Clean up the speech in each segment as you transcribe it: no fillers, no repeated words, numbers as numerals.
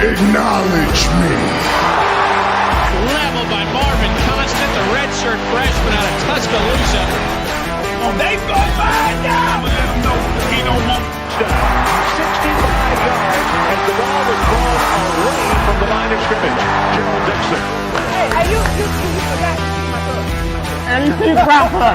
Acknowledge me. Leveled by Marvin Constant, the redshirt freshman out of Tuscaloosa. Oh, they go by now. Let him know he don't want to 65 yards as the ball was brought away from the line of scrimmage. Gerald Dixon. Hey, you forgot to see my book. And you proper.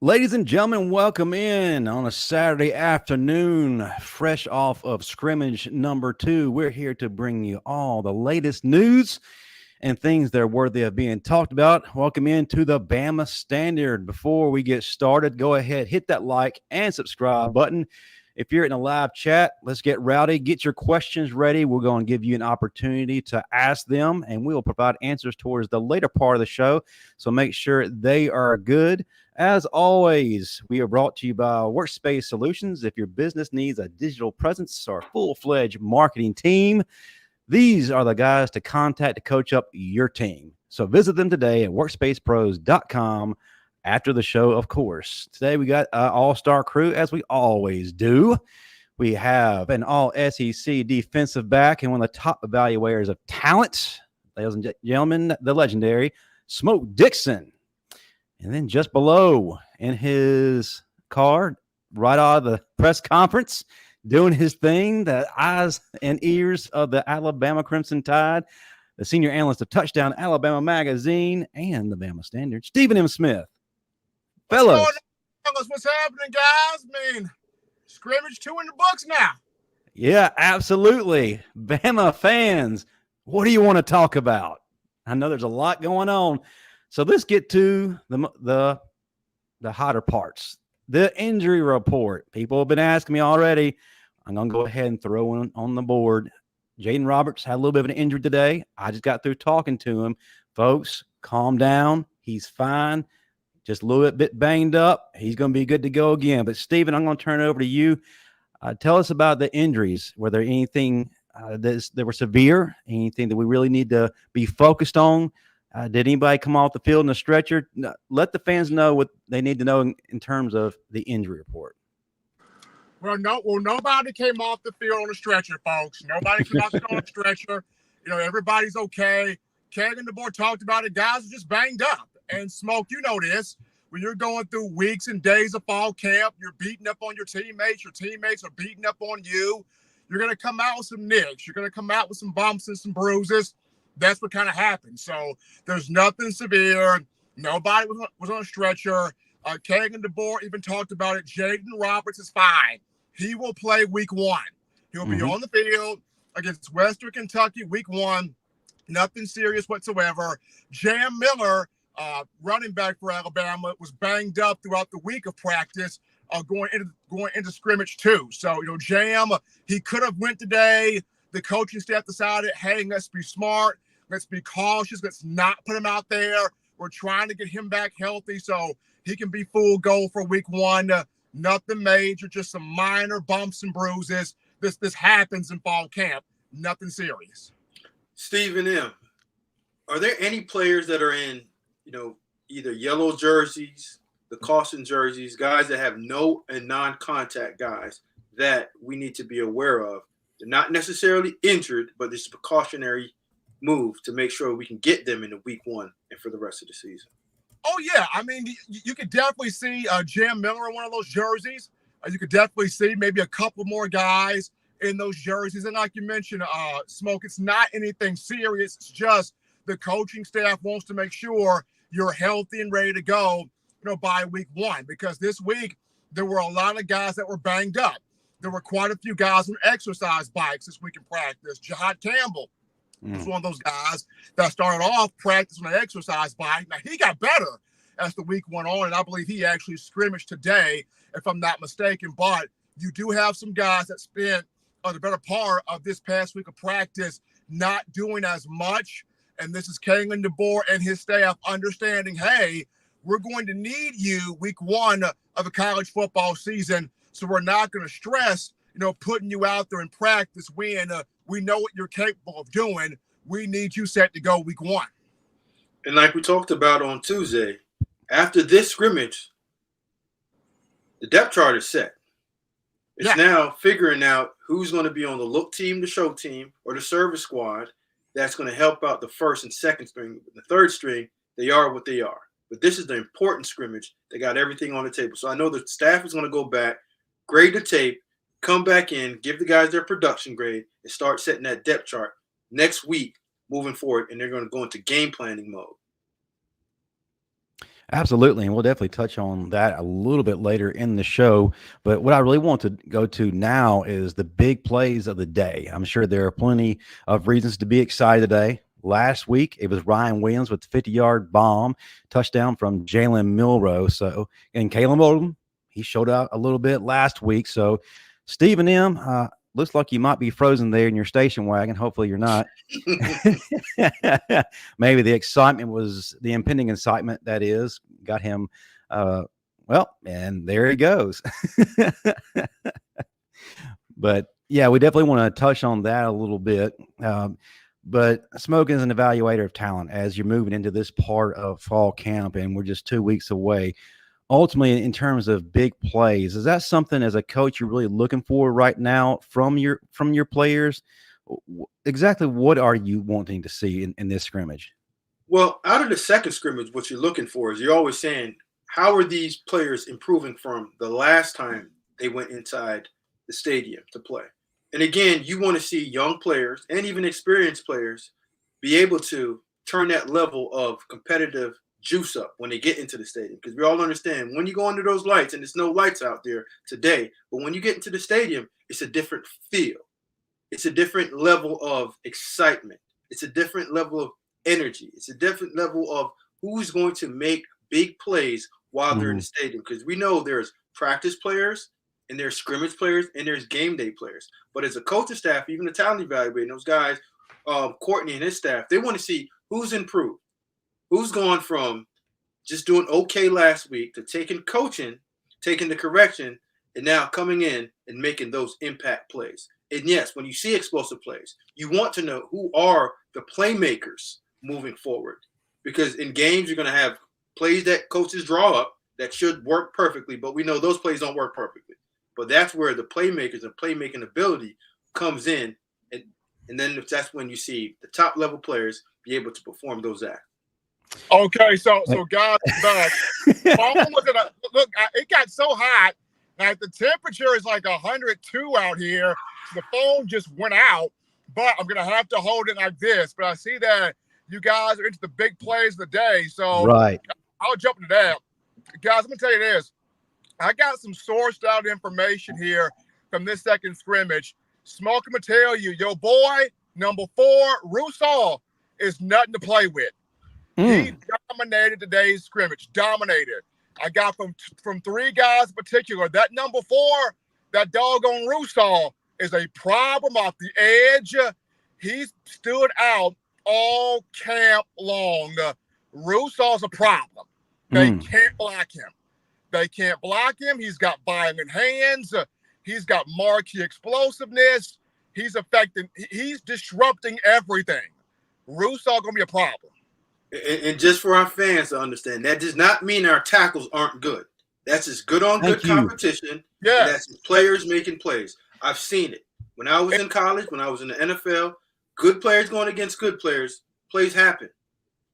Ladies and gentlemen, welcome in on a Saturday afternoon, fresh off of Scrimmage number 2. We're here to bring you all the latest news and things that are worthy of being talked about. Welcome into the Bama Standard. Before we get started, go ahead, hit that like and subscribe button. If you're in a live chat, let's get rowdy. Get your questions ready. We're going to give you an opportunity to ask them, and we'll provide answers towards the later part of the show. So make sure they are good. As always, we are brought to you by Workspace Solutions. If your business needs a digital presence or full-fledged marketing team, these are the guys to contact to coach up your team. So visit them today at workspacepros.com after the show, of course. Today we got an all-star crew, as we always do. We have an all-SEC defensive back and one of the top evaluators of talent, ladies and gentlemen, the legendary Smoke Dixon. And then just below in his car, right out of the press conference, doing his thing, the eyes and ears of the Alabama Crimson Tide, the senior analyst of Touchdown Alabama Magazine and the Bama Standard, Stephen M. Smith. Fellas. What's happening, guys? Scrimmage 2 in the books now. Yeah, absolutely. Bama fans, what do you want to talk about? I know there's a lot going on. So let's get to the hotter parts. The injury report. People have been asking me already. I'm going to go ahead and throw one on the board. Jaden Roberts had a little bit of an injury today. I just got through talking to him. Folks, calm down. He's fine. Just a little bit banged up. He's going to be good to go again. But, Stephen, I'm going to turn it over to you. Tell us about the injuries. Were there anything that were severe, anything that we really need to be focused on? Did anybody come off the field in a stretcher? No, let the fans know what they need to know in terms of the injury report. Well, nobody came off the field on a stretcher, folks. Nobody came off the field on a stretcher. Everybody's okay. Kane DeBoer talked about it. Guys are just banged up. And, Smoke, you know this. When you're going through weeks and days of fall camp, you're beating up on your teammates. Your teammates are beating up on you. You're going to come out with some nicks. You're going to come out with some bumps and some bruises. That's what kind of happened. So there's nothing severe. Nobody was on a stretcher. Kane DeBoer even talked about it. Jaden Roberts is fine. He will play week 1. He'll be on the field against Western Kentucky week 1. Nothing serious whatsoever. Jam Miller, running back for Alabama, was banged up throughout the week of practice going into scrimmage 2. So, Jam, he could have went today. The coaching staff decided, hey, let's be smart. Let's be cautious. Let's not put him out there. We're trying to get him back healthy so he can be full go for week 1. Nothing major, just some minor bumps and bruises. This happens in fall camp. Nothing serious. Stephen M., are there any players that are in, either yellow jerseys, the caution jerseys, guys that have no and non-contact guys that we need to be aware of? They're not necessarily injured, but this is a precautionary move to make sure we can get them into week 1 and for the rest of the season. Oh, yeah. You could definitely see Jam Miller in one of those jerseys. You could definitely see maybe a couple more guys in those jerseys. And like you mentioned, Smoke, it's not anything serious. It's just the coaching staff wants to make sure you're healthy and ready to go, by week 1. Because this week, there were a lot of guys that were banged up. There were quite a few guys on exercise bikes this week in practice. Jihaad Campbell was one of those guys that started off practice on an exercise bike. Now, he got better as the week went on, and I believe he actually scrimmaged today, if I'm not mistaken. But you do have some guys that spent the better part of this past week of practice not doing as much. And this is Kane DeBoer and his staff understanding, hey, we're going to need you week 1 of a college football season. So we're not going to stress, putting you out there in practice when we know what you're capable of doing. We need you set to go week 1. And like we talked about on Tuesday, after this scrimmage, the depth chart is set. It's now figuring out who's going to be on the look team, the show team, or the service squad that's going to help out the first and second string. The third string, they are what they are. But this is the important scrimmage. They got everything on the table. So I know the staff is going to go back, grade the tape, come back in, give the guys their production grade, and start setting that depth chart next week moving forward, and they're going to go into game planning mode. Absolutely, and we'll definitely touch on that a little bit later in the show. But what I really want to go to now is the big plays of the day. I'm sure there are plenty of reasons to be excited today. Last week, it was Ryan Williams with the 50-yard bomb touchdown from Jalen Milroe. So, and Kalen Overton, he showed out a little bit last week. So, Stephen M., looks like you might be frozen there in your station wagon. Hopefully you're not. Maybe the excitement was the impending excitement that is got him. Well, and there he goes. But yeah, we definitely want to touch on that a little bit. But Smoke is an evaluator of talent as you're moving into this part of fall camp, and we're just 2 weeks away. Ultimately, in terms of big plays, is that something as a coach you're really looking for right now from your players? Exactly what are you wanting to see in this scrimmage? Well, out of the second scrimmage, what you're looking for is you're always saying, how are these players improving from the last time they went inside the stadium to play? And again, you want to see young players and even experienced players be able to turn that level of competitive juice up when they get into the stadium, because we all understand when you go under those lights, and there's no lights out there today, but when you get into the stadium, it's a different feel. It's a different level of excitement. It's a different level of energy. It's a different level of who's going to make big plays while they're in the stadium, because we know there's practice players and there's scrimmage players and there's game day players. But as a coaching staff, even the talent evaluating, those guys, Courtney and his staff, they want to see who's improved. Who's gone from just doing okay last week to taking coaching, taking the correction, and now coming in and making those impact plays. And yes, when you see explosive plays, you want to know who are the playmakers moving forward. Because in games, you're going to have plays that coaches draw up that should work perfectly, but we know those plays don't work perfectly. But that's where the playmakers and playmaking ability comes in. And then that's when you see the top level players be able to perform those acts. Okay, so guys, back. Look, it got so hot that the temperature is like 102 out here. So the phone just went out, but I'm gonna have to hold it like this. But I see that you guys are into the big plays of the day, so right. I'll jump into that. Guys, I'm gonna tell you this. I got some sourced out information here from this second scrimmage. Smoke, I'm gonna tell you, your boy, number 4, Russey, is nothing to play with. He dominated today's scrimmage. Dominated. I got from 3 guys in particular. That number 4, that doggone Russey, is a problem off the edge. He's stood out all camp long. Russey's a problem. They can't block him. They can't block him. He's got violent hands. He's got marquee explosiveness. He's disrupting everything. Russey gonna be a problem. And just for our fans to understand, that does not mean our tackles aren't good. That's just good on good competition. Yeah. That's just players making plays. I've seen it. When I was in college, when I was in the NFL, good players going against good players, plays happen.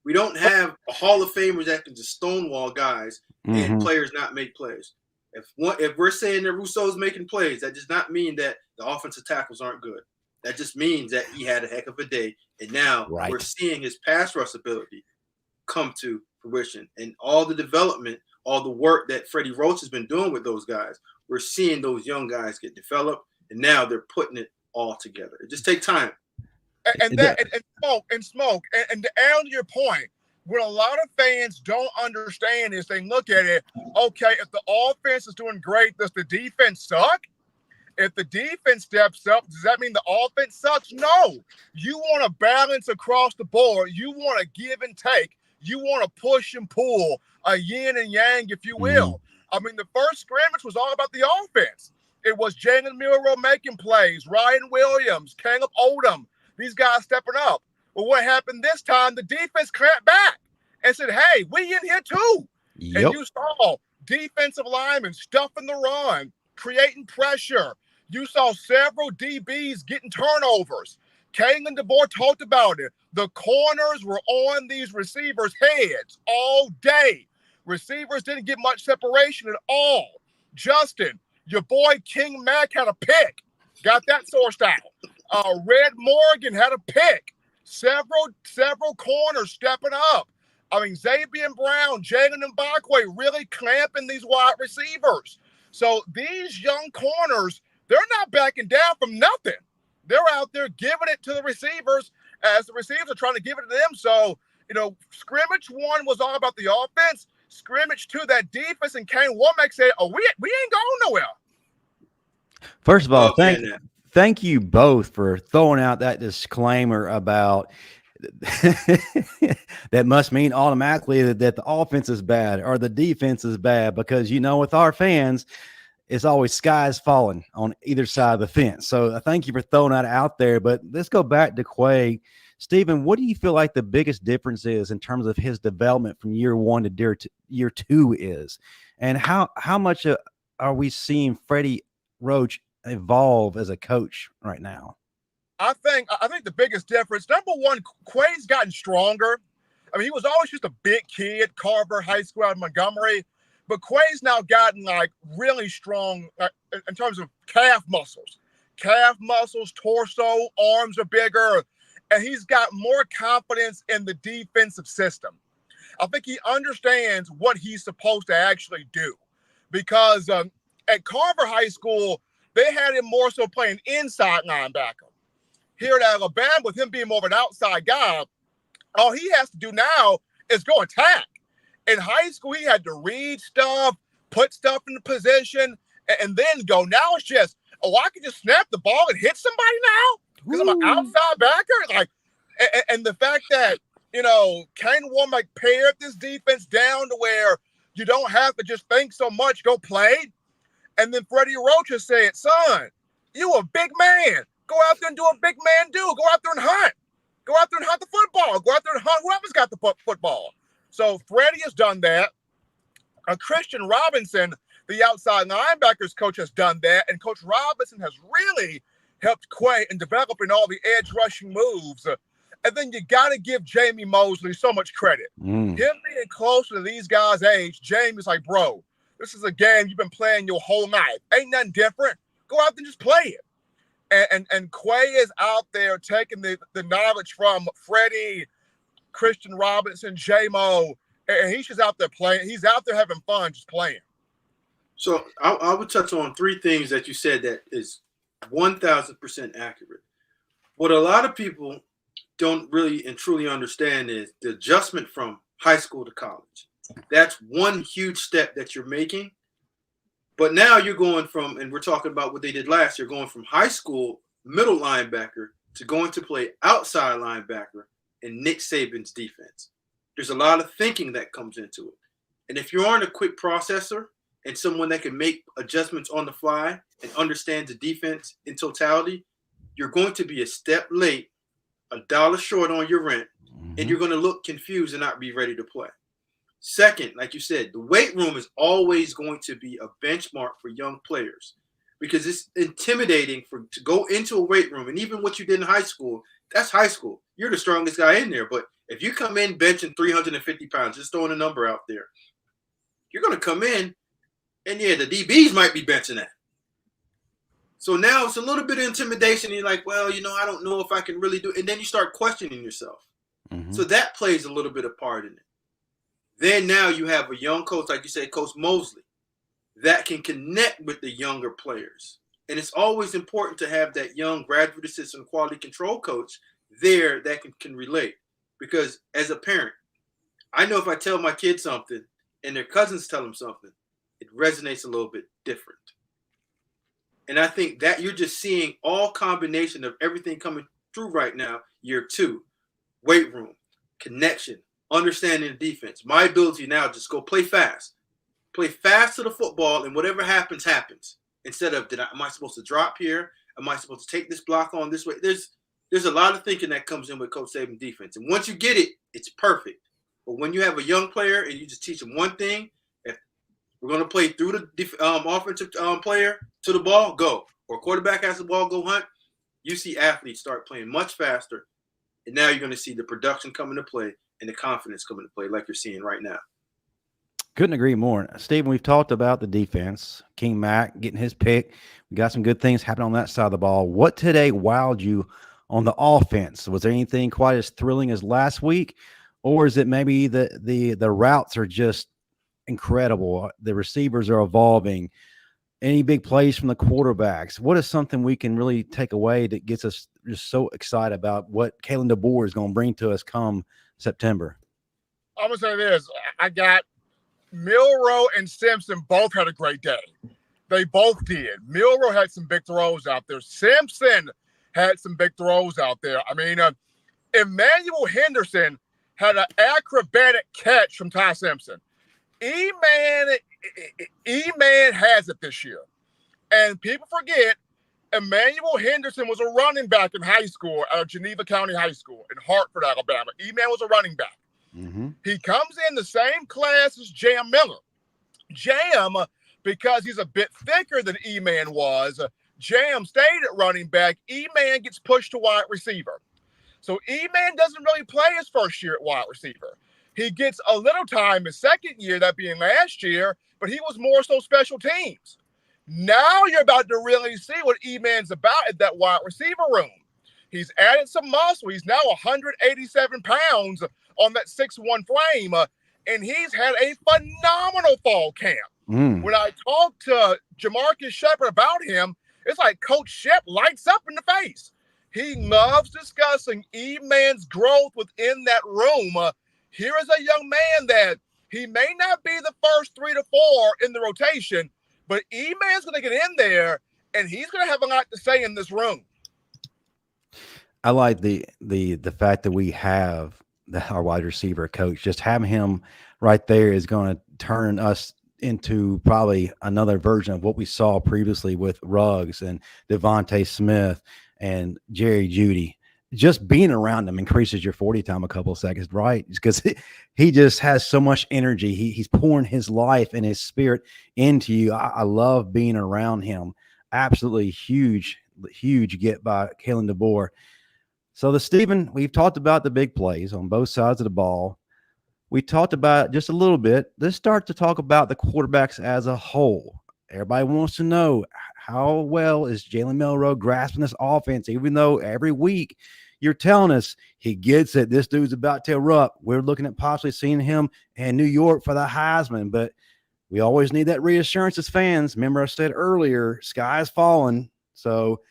We don't have a Hall of Famers that can just stonewall guys and players not make plays. If we're saying that Russey's making plays, that does not mean that the offensive tackles aren't good. That just means that he had a heck of a day. And now we're seeing his pass rush ability come to fruition. And all the development, all the work that Freddie Roach has been doing with those guys, we're seeing those young guys get developed, and now they're putting it all together. It just takes time. And smoke. And to add to your point, what a lot of fans don't understand is they look at it, okay, if the offense is doing great, does the defense suck? If the defense steps up, does that mean the offense sucks? No. You want to balance across the board. You want to give and take. You want to push and pull, a yin and yang, if you will. I mean, the first scrimmage was all about the offense. It was Jalen Milroe making plays, Ryan Williams, Caleb Odom, these guys stepping up. Well, what happened this time? The defense clamped back and said, hey, we in here too. Yep. And you saw defensive linemen stuffing the run, creating pressure. You saw several DBs getting turnovers. Kane DeBoer talked about it. The corners were on these receivers' heads all day. Receivers didn't get much separation at all. Justin, your boy King Mack had a pick. Got that sourced out. Red Morgan had a pick. Several corners stepping up. I mean, Xavier Brown, Jalen Quay really clamping these wide receivers. So these young corners, they're not backing down from nothing. They're out there giving it to the receivers as the receivers are trying to give it to them. So, scrimmage 1 was all about the offense. Scrimmage 2, that defense, and Kane Wommack said, we ain't going nowhere. First of all, thank you both for throwing out that disclaimer about that must mean automatically that the offense is bad or the defense is bad, because with our fans, it's always skies falling on either side of the fence. So thank you for throwing that out there. But let's go back to Quay. Stephen, what do you feel like the biggest difference is in terms of his development from year 1 to year 2 is? And how much are we seeing Freddie Roach evolve as a coach right now? I think the biggest difference, number one, Quay's gotten stronger. I mean, he was always just a big kid, Carver High School out of Montgomery, but Quay's now gotten really strong in terms of calf muscles, torso, arms are bigger, and he's got more confidence in the defensive system. I think he understands what he's supposed to actually do, because at Carver High School, they had him more so playing inside linebacker. Here at Alabama, with him being more of an outside guy, all he has to do now is go attack. In high school, he had to read stuff, put stuff in the position, and then go. Now it's just, I can just snap the ball and hit somebody now because I'm an outside backer. And the fact that, Kane Wommack pared this defense down to where you don't have to just think so much, go play. And then Freddie Roach has said, son, you a big man. Go out there and do a big man do. Go out there and hunt. Go out there and hunt the football. Go out there and hunt whoever's got the football. So Freddie has done that. Christian Robinson, the outside linebackers coach, has done that. And Coach Robinson has really helped Quay in developing all the edge rushing moves. And then you got to give Jamie Mosley so much credit. Him being closer to these guys' age, Jamie's like, bro, this is a game you've been playing your whole life. Ain't nothing different. Go out there and just play it. And Quay is out there taking the knowledge from Freddie, Christian Robinson, J-Mo, and he's just out there playing. He's out there having fun just playing. So I would touch on 3 things that you said that is 1,000% accurate. What a lot of people don't really and truly understand is the adjustment from high school to college. That's one huge step that you're making. But now you're going from, and we're talking about what they did last year, going from high school middle linebacker to going to play outside linebacker in Nick Saban's defense. There's a lot of thinking that comes into it. And if you aren't a quick processor and someone that can make adjustments on the fly and understands the defense in totality, you're going to be a step late, $1 short on your rent, and you're going to look confused and not be ready to play. Second, like you said, the weight room is always going to be a benchmark for young players because it's intimidating to go into a weight room. And even what you did in high school, that's high school. You're the strongest guy in there. But if you come in benching 350 pounds, just throwing a number out there, you're going to come in and, the DBs might be benching that. So now it's a little bit of intimidation. You're like, well, I don't know if I can really do it. And then you start questioning yourself. So that plays a little bit of part in it. Then now you have a young coach, like you said, Coach Mosley, that can connect with the younger players. And it's always important to have that young graduate assistant quality control coach there that can relate. Because as a parent, I know if I tell my kid something and their cousins tell them something, it resonates a little bit different. And I think that you're just seeing all combination of everything coming through right now, year 2, weight room, connection, understanding the defense, my ability now just go play fast to the football, and whatever happens, instead of am I supposed to drop here? Am I supposed to take this block on this way? There's a lot of thinking that comes in with Coach Saban's defense, and once you get it, it's perfect. But when you have a young player and you just teach them one thing, if we're going to play through the offensive player, to the ball, go. Or quarterback has the ball, go hunt. You see athletes start playing much faster, and now you're going to see the production come into play and the confidence come into play like you're seeing right now. Couldn't agree more. Stephen, we've talked about the defense. King Mack getting his pick. We got some good things happening on that side of the ball. What today wowed you on the offense? Was there anything quite as thrilling as last week? Or is it maybe the routes are just incredible? The receivers are evolving. Any big plays from the quarterbacks? What is something we can really take away that gets us just so excited about what Kalen DeBoer is going to bring to us come September? I'm going to say this. I got Milroe and Simpson both had a great day. They both did. Milroe had some big throws out there. Simpson had some big throws out there. I mean, Emmanuel Henderson had an acrobatic catch from Ty Simpson. E-Man has it this year. And people forget Emmanuel Henderson was a running back in high school at Geneva County High School in Hartford, Alabama. E-Man was a running back. Mm-hmm. He comes in the same class as Jam Miller. Jam, because he's a bit thicker than E-Man was, Jam stayed at running back. E-Man gets pushed to wide receiver. So E-Man doesn't really play his first year at wide receiver. He gets a little time his second year, that being last year, but he was more so special teams. Now you're about to really see what E-Man's about at that wide receiver room. He's added some muscle. He's now 187 pounds on that 6'1" frame, and he's had a phenomenal fall camp. When I talked to Jamarcus Shepard about him, it's like Coach Shep lights up in the face. He loves discussing E-Man's growth within that room. Here is a young man that he may not be the first 3 to 4 in the rotation, but E-Man's going to get in there, and he's going to have a lot to say in this room. I like the fact that we have our wide receiver coach. Just having him right there is going to turn us into probably another version of what we saw previously with Ruggs and Devonta Smith and Jerry Jeudy. Just being around him increases your 40 time a couple of seconds, right? Because he just has so much energy. He's pouring his life and his spirit into you. I love being around him. Absolutely huge get by Kalen DeBoer. So Stephen, we've talked about the big plays on both sides of the ball. We talked about just a little bit. Let's start to talk about the quarterbacks as a whole. Everybody wants to know, how well is Jalen Milroe grasping this offense, even though every week you're telling us he gets it. This dude's about to erupt. We're looking at possibly seeing him in New York for the Heisman, but we always need that reassurance as fans. Remember I said earlier, sky is falling. So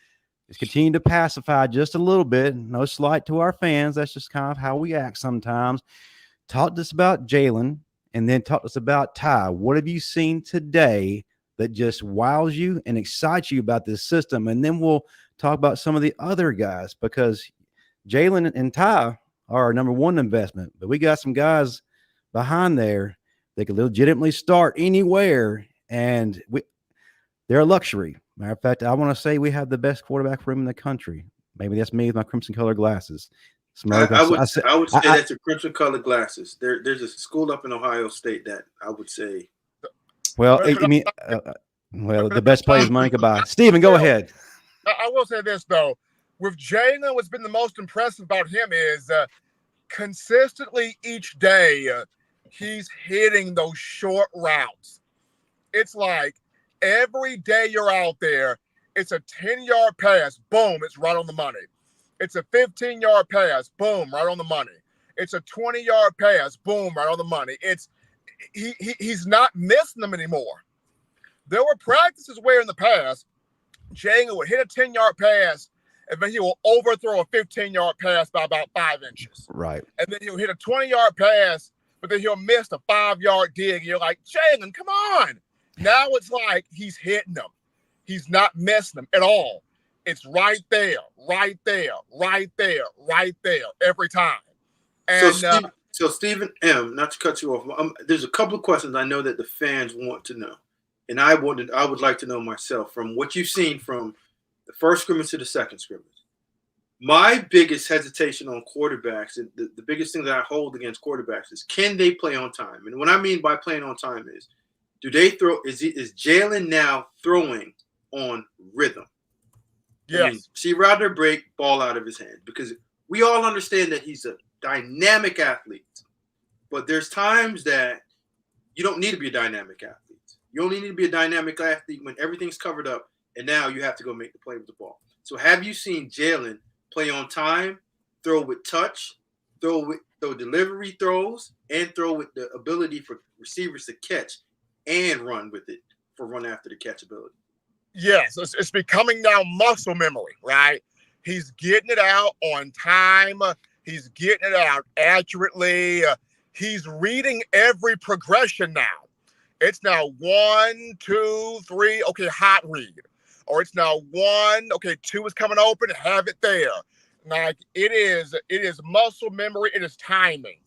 let's continue to pacify just a little bit. No slight to our fans. That's just kind of how we act sometimes. Talk to us about Jalen, and then talk to us about Ty. What have you seen today that just wows you and excites you about this system? And then we'll talk about some of the other guys, because Jalen and Ty are our number one investment. But we got some guys behind there that can legitimately start anywhere, and they're a luxury. Matter of fact, I want to say we have the best quarterback room in the country. Maybe that's me with my crimson colored glasses. I would say that's the crimson colored glasses. There's a school up in Ohio State that I would say. Well, the best players money could buy. Stephen, go ahead. I will say this, though. With Jalen, what's been the most impressive about him is consistently each day he's hitting those short routes. It's like every day you're out there, it's a 10-yard pass, boom, it's right on the money. It's a 15-yard pass, boom, right on the money. It's a 20-yard pass, boom, right on the money. He's not missing them anymore. There were practices where in the past, Jalen would hit a 10-yard pass, and then he will overthrow a 15-yard pass by about 5 inches. Right. And then he'll hit a 20-yard pass, but then he'll miss a 5-yard dig. And you're like, Jalen, come on. Now it's like he's hitting them. He's not missing them at all. It's right there, right there, right there, right there every time. And so Stephen M., not to cut you off, there's a couple of questions I know that the fans want to know, and I would like to know myself from what you've seen from the first scrimmage to the second scrimmage. My biggest hesitation on quarterbacks, and the biggest thing that I hold against quarterbacks, is can they play on time? And what I mean by playing on time is, do they throw? Is Jalen now throwing on rhythm. Yes. I mean, see Rodner break, ball out of his hand, because we all understand that he's a dynamic athlete. But there's times that you don't need to be a dynamic athlete. You only need to be a dynamic athlete when everything's covered up, and now you have to go make the play with the ball. So have you seen Jalen play on time, throw with touch, throw delivery throws, and throw with the ability for receivers to catch and run with it for run after the catch ability? Yes, it's becoming now muscle memory, right? He's getting it out on time. He's getting it out accurately. He's reading every progression now. It's now 1, 2, 3, okay, hot read. Or it's now 1, okay, 2 is coming open, have it there. Like it is muscle memory, it is timing.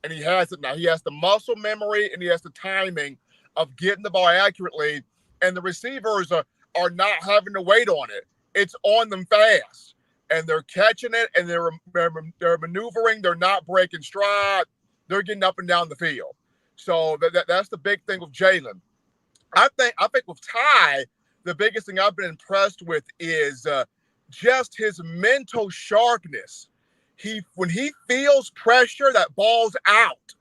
And he has it now. He has the muscle memory and he has the timing of getting the ball accurately. And the receivers are not having to wait on it. It's on them fast. And they're catching it and they're maneuvering. They're not breaking stride. They're getting up and down the field. So that's the big thing with Jalen. I think with Ty, the biggest thing I've been impressed with is just his mental sharpness. When he feels pressure, that ball's out.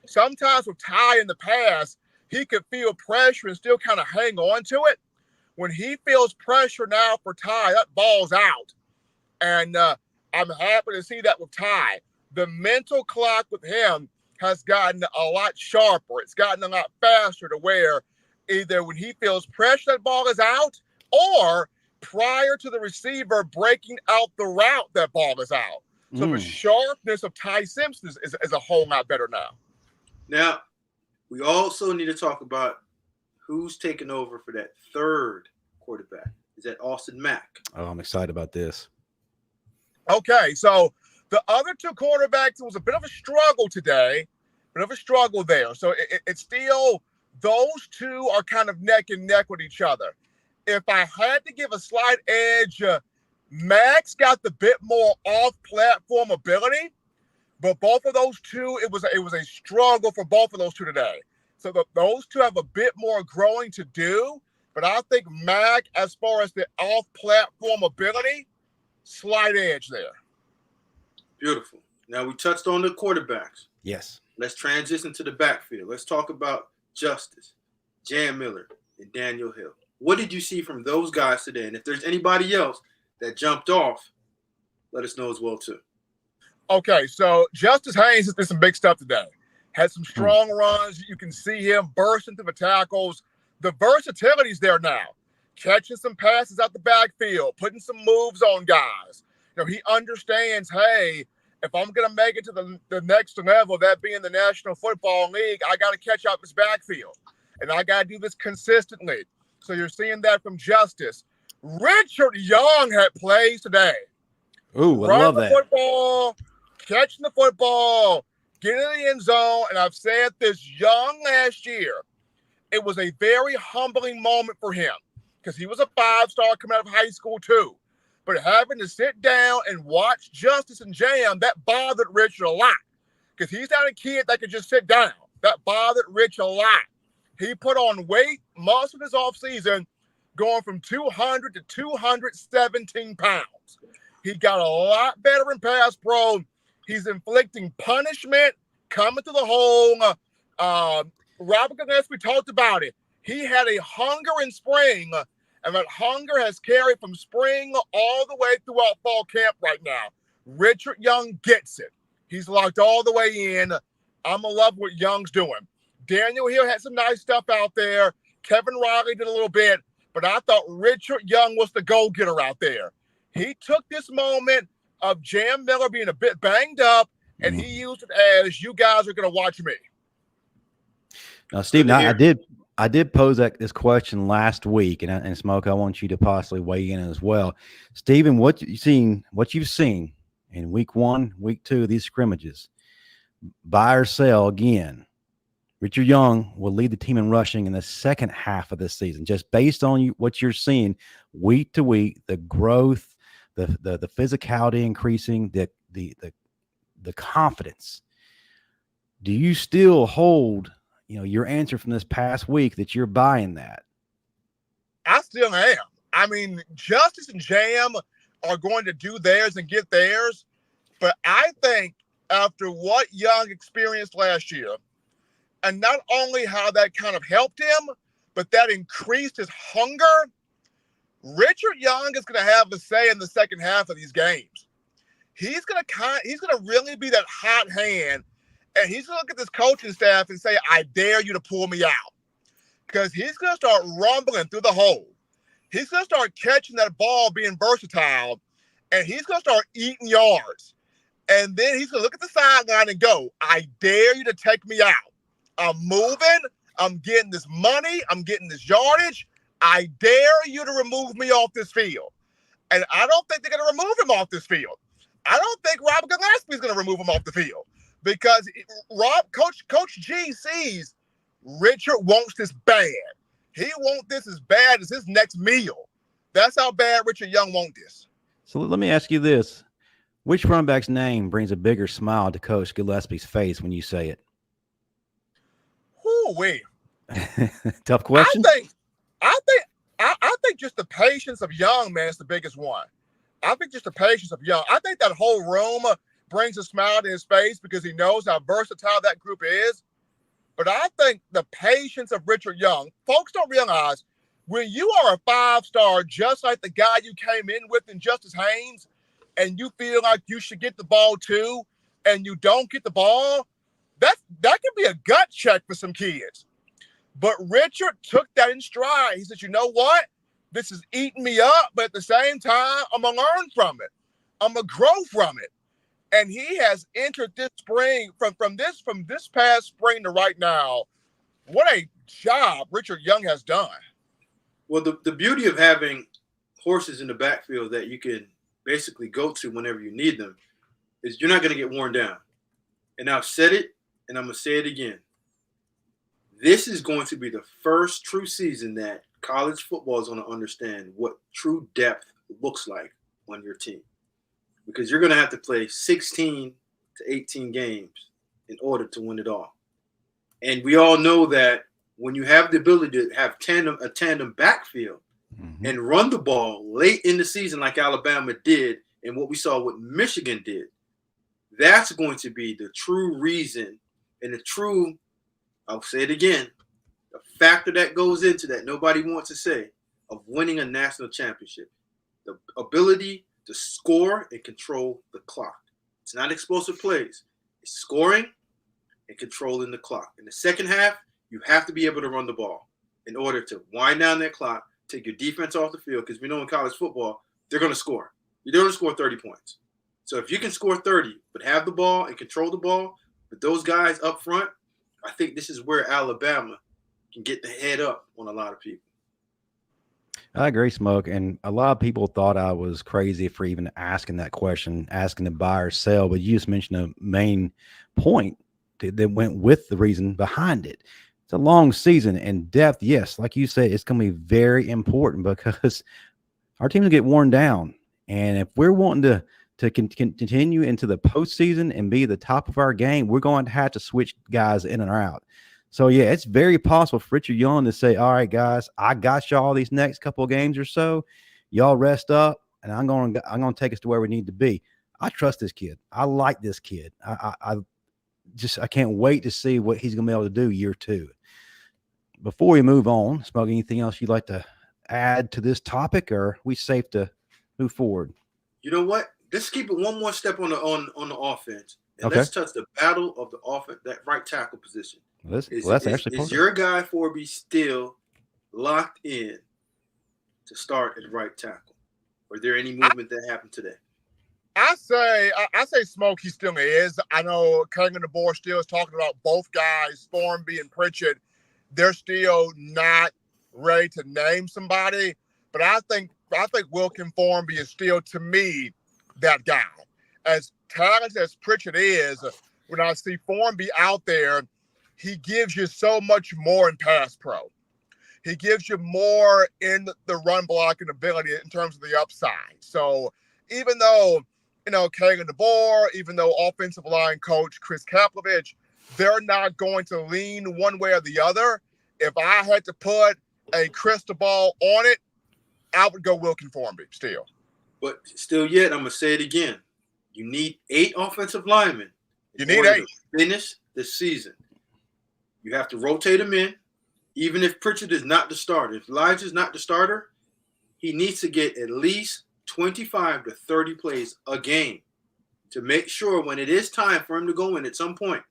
Sometimes with Ty in the past, he could feel pressure and still kind of hang on to it. When he feels pressure now for Ty, that ball's out. And I'm happy to see that with Ty. The mental clock with him has gotten a lot sharper. It's gotten a lot faster to where either when he feels pressure, that ball is out, or prior to the receiver breaking out the route, that ball is out. So the sharpness of Ty Simpson is a whole lot better now. Now, we also need to talk about who's taking over for that third quarterback. Is that Austin Mack? Oh, I'm excited about this. Okay, so the other two quarterbacks, it was a bit of a struggle today, bit of a struggle there. So it's still, those two are kind of neck and neck with each other. If I had to give a slight edge, Mack's got the bit more off-platform ability, but both of those two, it was a struggle for both of those two today. So those two have a bit more growing to do, but I think Mack, as far as the off-platform ability, slight edge there. Beautiful. Now we touched on the quarterbacks. Yes. Let's transition to the backfield. Let's talk about Justice, Jan Miller, and Daniel Hill. What did you see from those guys today? And if there's anybody else that jumped off, let us know as well too. Okay, so Justice Haynes did some big stuff today. Had some strong runs. You can see him bursting through the tackles. The versatility's there now. Catching some passes out the backfield, putting some moves on guys. You know, he understands, hey, if I'm going to make it to the next level, that being the National Football League, I got to catch out this backfield. And I got to do this consistently. So you're seeing that from Justice. Richard Young had plays today. Ooh, I Running love the that. football, catching the football, getting in the end zone. And I've said this, Young last year, it was a very humbling moment for him because he was a 5-star coming out of high school too. But having to sit down and watch Justice and Jam, that bothered Richard a lot because he's not a kid that could just sit down. That bothered Rich a lot. He put on weight, muscle this offseason, going from 200 to 217 pounds. He got a lot better in pass pro. He's inflicting punishment, coming to the hole. Robert Gillespie talked about it. He had a hunger in spring, and that hunger has carried from spring all the way throughout fall camp right now. Richard Young gets it. He's locked all the way in. I'm going to love what Young's doing. Daniel Hill had some nice stuff out there. Kevin Riley did a little bit, but I thought Richard Young was the go-getter out there. He took this moment of Jam Miller being a bit banged up, and he used it as, you guys are going to watch me. Now, Steve, I did pose this question last week, and Smoke, I want you to possibly weigh in as well. Steven, what you've seen in week 1, week 2 of these scrimmages, buy or sell again. Richard Young will lead the team in rushing in the second half of this season, just based on what you're seeing week to week, the growth, the physicality increasing, the confidence. Do you still hold, your answer from this past week that you're buying that? I still am. I mean, Justice and Jam are going to do theirs and get theirs. But I think after what Young experienced last year, and not only how that kind of helped him, but that increased his hunger, Richard Young is going to have a say in the second half of these games. He's going to really be that hot hand, and he's going to look at this coaching staff and say, I dare you to pull me out. Because he's going to start rumbling through the hole. He's going to start catching that ball, being versatile, and he's going to start eating yards. And then he's going to look at the sideline and go, I dare you to take me out. I'm moving. I'm getting this money. I'm getting this yardage. I dare you to remove me off this field. And I don't think they're going to remove him off this field. I don't think Robert Gillespie's going to remove him off the field because Coach G sees Richard wants this bad. He wants this as bad as his next meal. That's how bad Richard Young wants this. So let me ask you this. Which running back's name brings a bigger smile to Coach Gillespie's face when you say it? Whoo-wee. Tough question. I think just the patience of Young, man, is the biggest one. I think just the patience of Young. I think that whole room brings a smile to his face because he knows how versatile that group is. But I think the patience of Richard Young, folks don't realize when you are a 5-star, just like the guy you came in with in Justice Haynes, and you feel like you should get the ball too, and you don't get the ball, that can be a gut check for some kids. But Richard took that in stride. He said, you know what? This is eating me up, but at the same time, I'm going to learn from it. I'm going to grow from it. And he has entered this spring, from this past spring to right now, what a job Richard Young has done. Well, the beauty of having horses in the backfield that you can basically go to whenever you need them is you're not going to get worn down. And I've said it, and I'm going to say it again. This is going to be the first true season that college football is going to understand what true depth looks like on your team. Because you're going to have to play 16 to 18 games in order to win it all. And we all know that when you have the ability to have a tandem backfield and run the ball late in the season like Alabama did and what we saw what Michigan did, that's going to be the true reason and the true, I'll say it again, the factor that goes into that nobody wants to say of winning a national championship. The ability to score and control the clock. It's not explosive plays. It's scoring and controlling the clock. In the second half, you have to be able to run the ball in order to wind down that clock, take your defense off the field, because we know in college football, they're going to score. You're going to score 30 points. So if you can score 30, but have the ball and control the ball with those guys up front, I think this is where Alabama can get the head up on a lot of people. I agree, Smoke. And a lot of people thought I was crazy for even asking that question, asking to buy or sell. But you just mentioned a main point that went with the reason behind it. It's a long season, and depth, yes, like you said, it's going to be very important because our teams get worn down. And if we're wanting to continue into the postseason and be the top of our game, we're going to have to switch guys in and out. So, yeah, it's very possible for Richard Young to say, all right, guys, I got y'all these next couple of games or so. Y'all rest up, and I'm going to take us to where we need to be. I trust this kid. I like this kid. I can't wait to see what he's going to be able to do year two. Before we move on, Smoke, anything else you'd like to add to this topic, or are we safe to move forward? You know what? Let's keep it one more step on the offense. And okay. Let's touch the battle of the offense, that right tackle position. Is your guy Forby still locked in to start at right tackle? Or is there any movement that happened today? I say Smoke, he still is. I know Kane DeBoer still is talking about both guys, Formby and Pritchett. They're still not ready to name somebody. But I think Wilkin Formby is still, to me, that guy. As talented as Pritchett is, when I see Formby out there, he gives you so much more in pass pro. He gives you more in the run blocking ability in terms of the upside. So even though, Kalen DeBoer, even though offensive line coach Chris Kaplovich, they're not going to lean one way or the other. If I had to put a crystal ball on it, I would go Wilkin Formby still. But still yet, I'm going to say it again. You need 8 offensive linemen. You need 8. To finish the season. You have to rotate them in. Even if Pritchard is not the starter. If Elijah's not the starter, he needs to get at least 25 to 30 plays a game to make sure when it is time for him to go in at some point,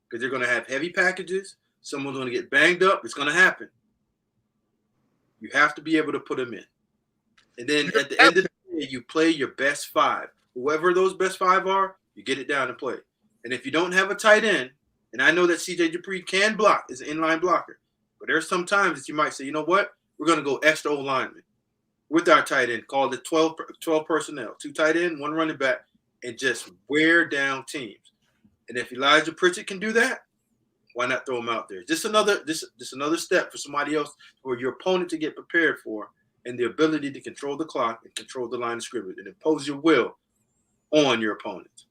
because they're going to have heavy packages, someone's going to get banged up, it's going to happen. You have to be able to put him in. And then at the end of the day, you play your best 5. Whoever those best 5 are, you get it down and play. And if you don't have a tight end, and I know that C.J. Dupree can block, is an inline blocker, but there's some times that you might say, you know what, we're going to go extra old lineman with our tight end, called it 12 personnel, 2 tight end, 1 running back, and just wear down teams. And if Elijah Pritchard can do that, why not throw him out there? Just another step for somebody else, for your opponent to get prepared for, and the ability to control the clock and control the line of scrimmage and impose your will on your opponent.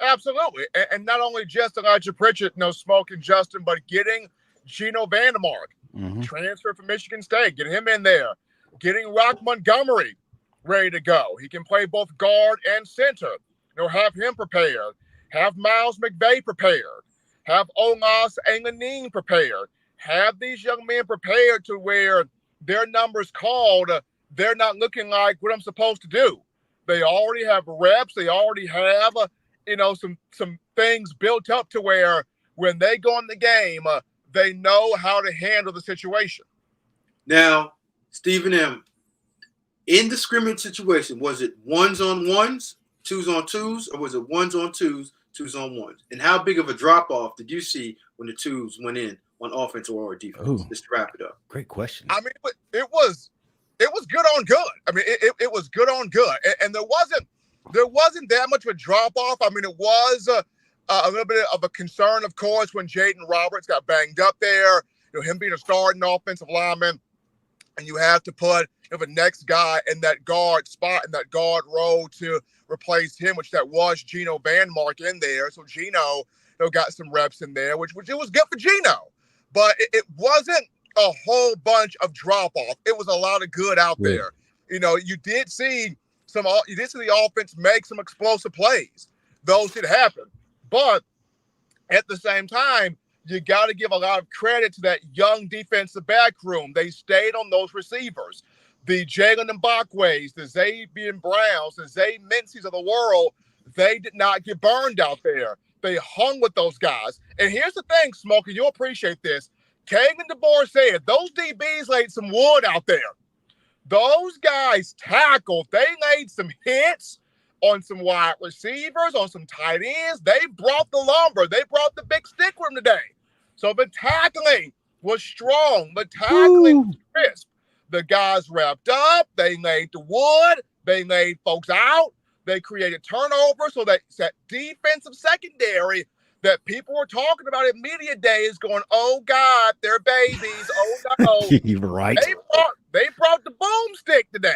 Absolutely. And not only just Elijah Pritchard, no smoking Justin, but getting Geno Vandermark, transfer from Michigan State, get him in there. Getting Rock Montgomery ready to go. He can play both guard and center. Have him prepared. Have Miles McVay prepared. Have Olas Anganin prepared. Have these young men prepared to where their numbers called, they're not looking like what I'm supposed to do. They already have reps. They already have, some things built up to where when they go in the game, they know how to handle the situation. Now, Stephen M., in the scrimmage situation, was it 1s on 1s, 2s on 2s, or was it 1s on 2s, 2s on 1s? And how big of a drop-off did you see when the 2s went in on offense or defense? Ooh, just to wrap it up. Great question. I mean, it was good on good. I mean, it was good on good. And there wasn't that much of a drop-off. I mean, it was a little bit of a concern, of course, when Jaden Roberts got banged up there, him being a starting offensive lineman. And you have to put the next guy in that guard spot, in that guard role to replace him, which that was Geno Vandermark in there. So Geno got some reps in there, which it was good for Geno. But it wasn't a whole bunch of drop-off. It was a lot of good out there. You did see the offense make some explosive plays. Those did happen. But at the same time, you got to give a lot of credit to that young defensive back room. They stayed on those receivers. The Jalen Mbakwe's, the Xavier Browns, the Zay Mincy's of the world, they did not get burned out there. They hung with those guys. And here's the thing, Smokey, you'll appreciate this. Kane DeBoer said those DBs laid some wood out there. Those guys tackled. They laid some hits on some wide receivers, on some tight ends. They brought the lumber. They brought the big stick with them today. So the tackling was strong. The tackling was crisp. The guys wrapped up. They laid the wood. They laid folks out. They created turnovers. So that defensive secondary that people were talking about in media days going, oh, God, they're babies. Oh, no. You're right. They brought the boomstick today.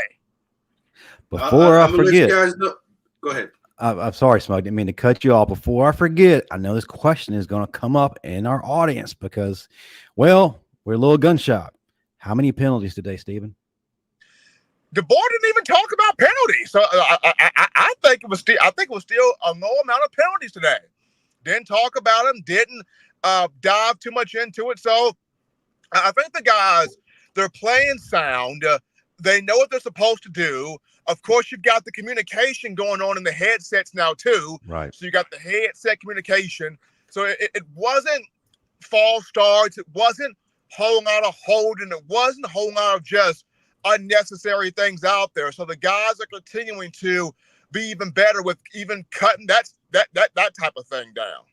Before I forget. Let you guys know. Go ahead. I'm sorry, Smoke. I didn't mean to cut you off. Before I forget, I know this question is going to come up in our audience because, well, we're a little gun shop. How many penalties today, Stephen? The board didn't even talk about penalties. So I think it was still a low amount of penalties today. Didn't talk about them. Didn't dive too much into it. So I think the guys, they're playing sound. They know what they're supposed to do. Of course, you've got the communication going on in the headsets now, too. Right. So you got the headset communication. So it wasn't false starts. It wasn't a whole lot of holding. It wasn't a whole lot of just unnecessary things out there. So the guys are continuing to be even better with even cutting that type of thing down.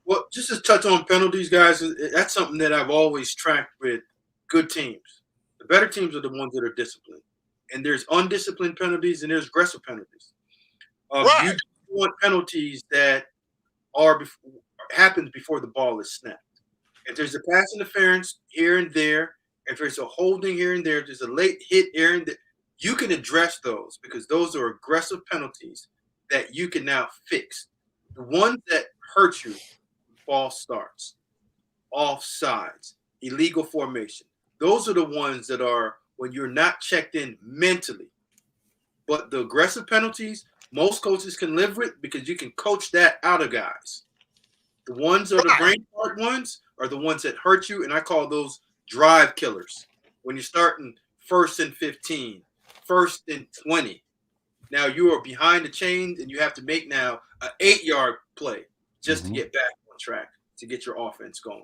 Well, just to touch on penalties, guys, that's something that I've always tracked with good teams. The better teams are the ones that are disciplined. And there's undisciplined penalties and there's aggressive penalties. Right. You don't want penalties that happens before the ball is snapped. If there's a pass interference here and there, if there's a holding here and there, if there's a late hit here and there, you can address those because those are aggressive penalties that you can now fix. The ones that hurt you, false starts, offsides, illegal formation, those are the ones that are when you're not checked in mentally. But the aggressive penalties, most coaches can live with because you can coach that out of guys. The ones are the brain part ones are the ones that hurt you, and I call those drive killers. When you're starting 1st and 15, 1st and 20. Now you are behind the chains, and you have to make now an 8-yard play just to get back on track, to get your offense going.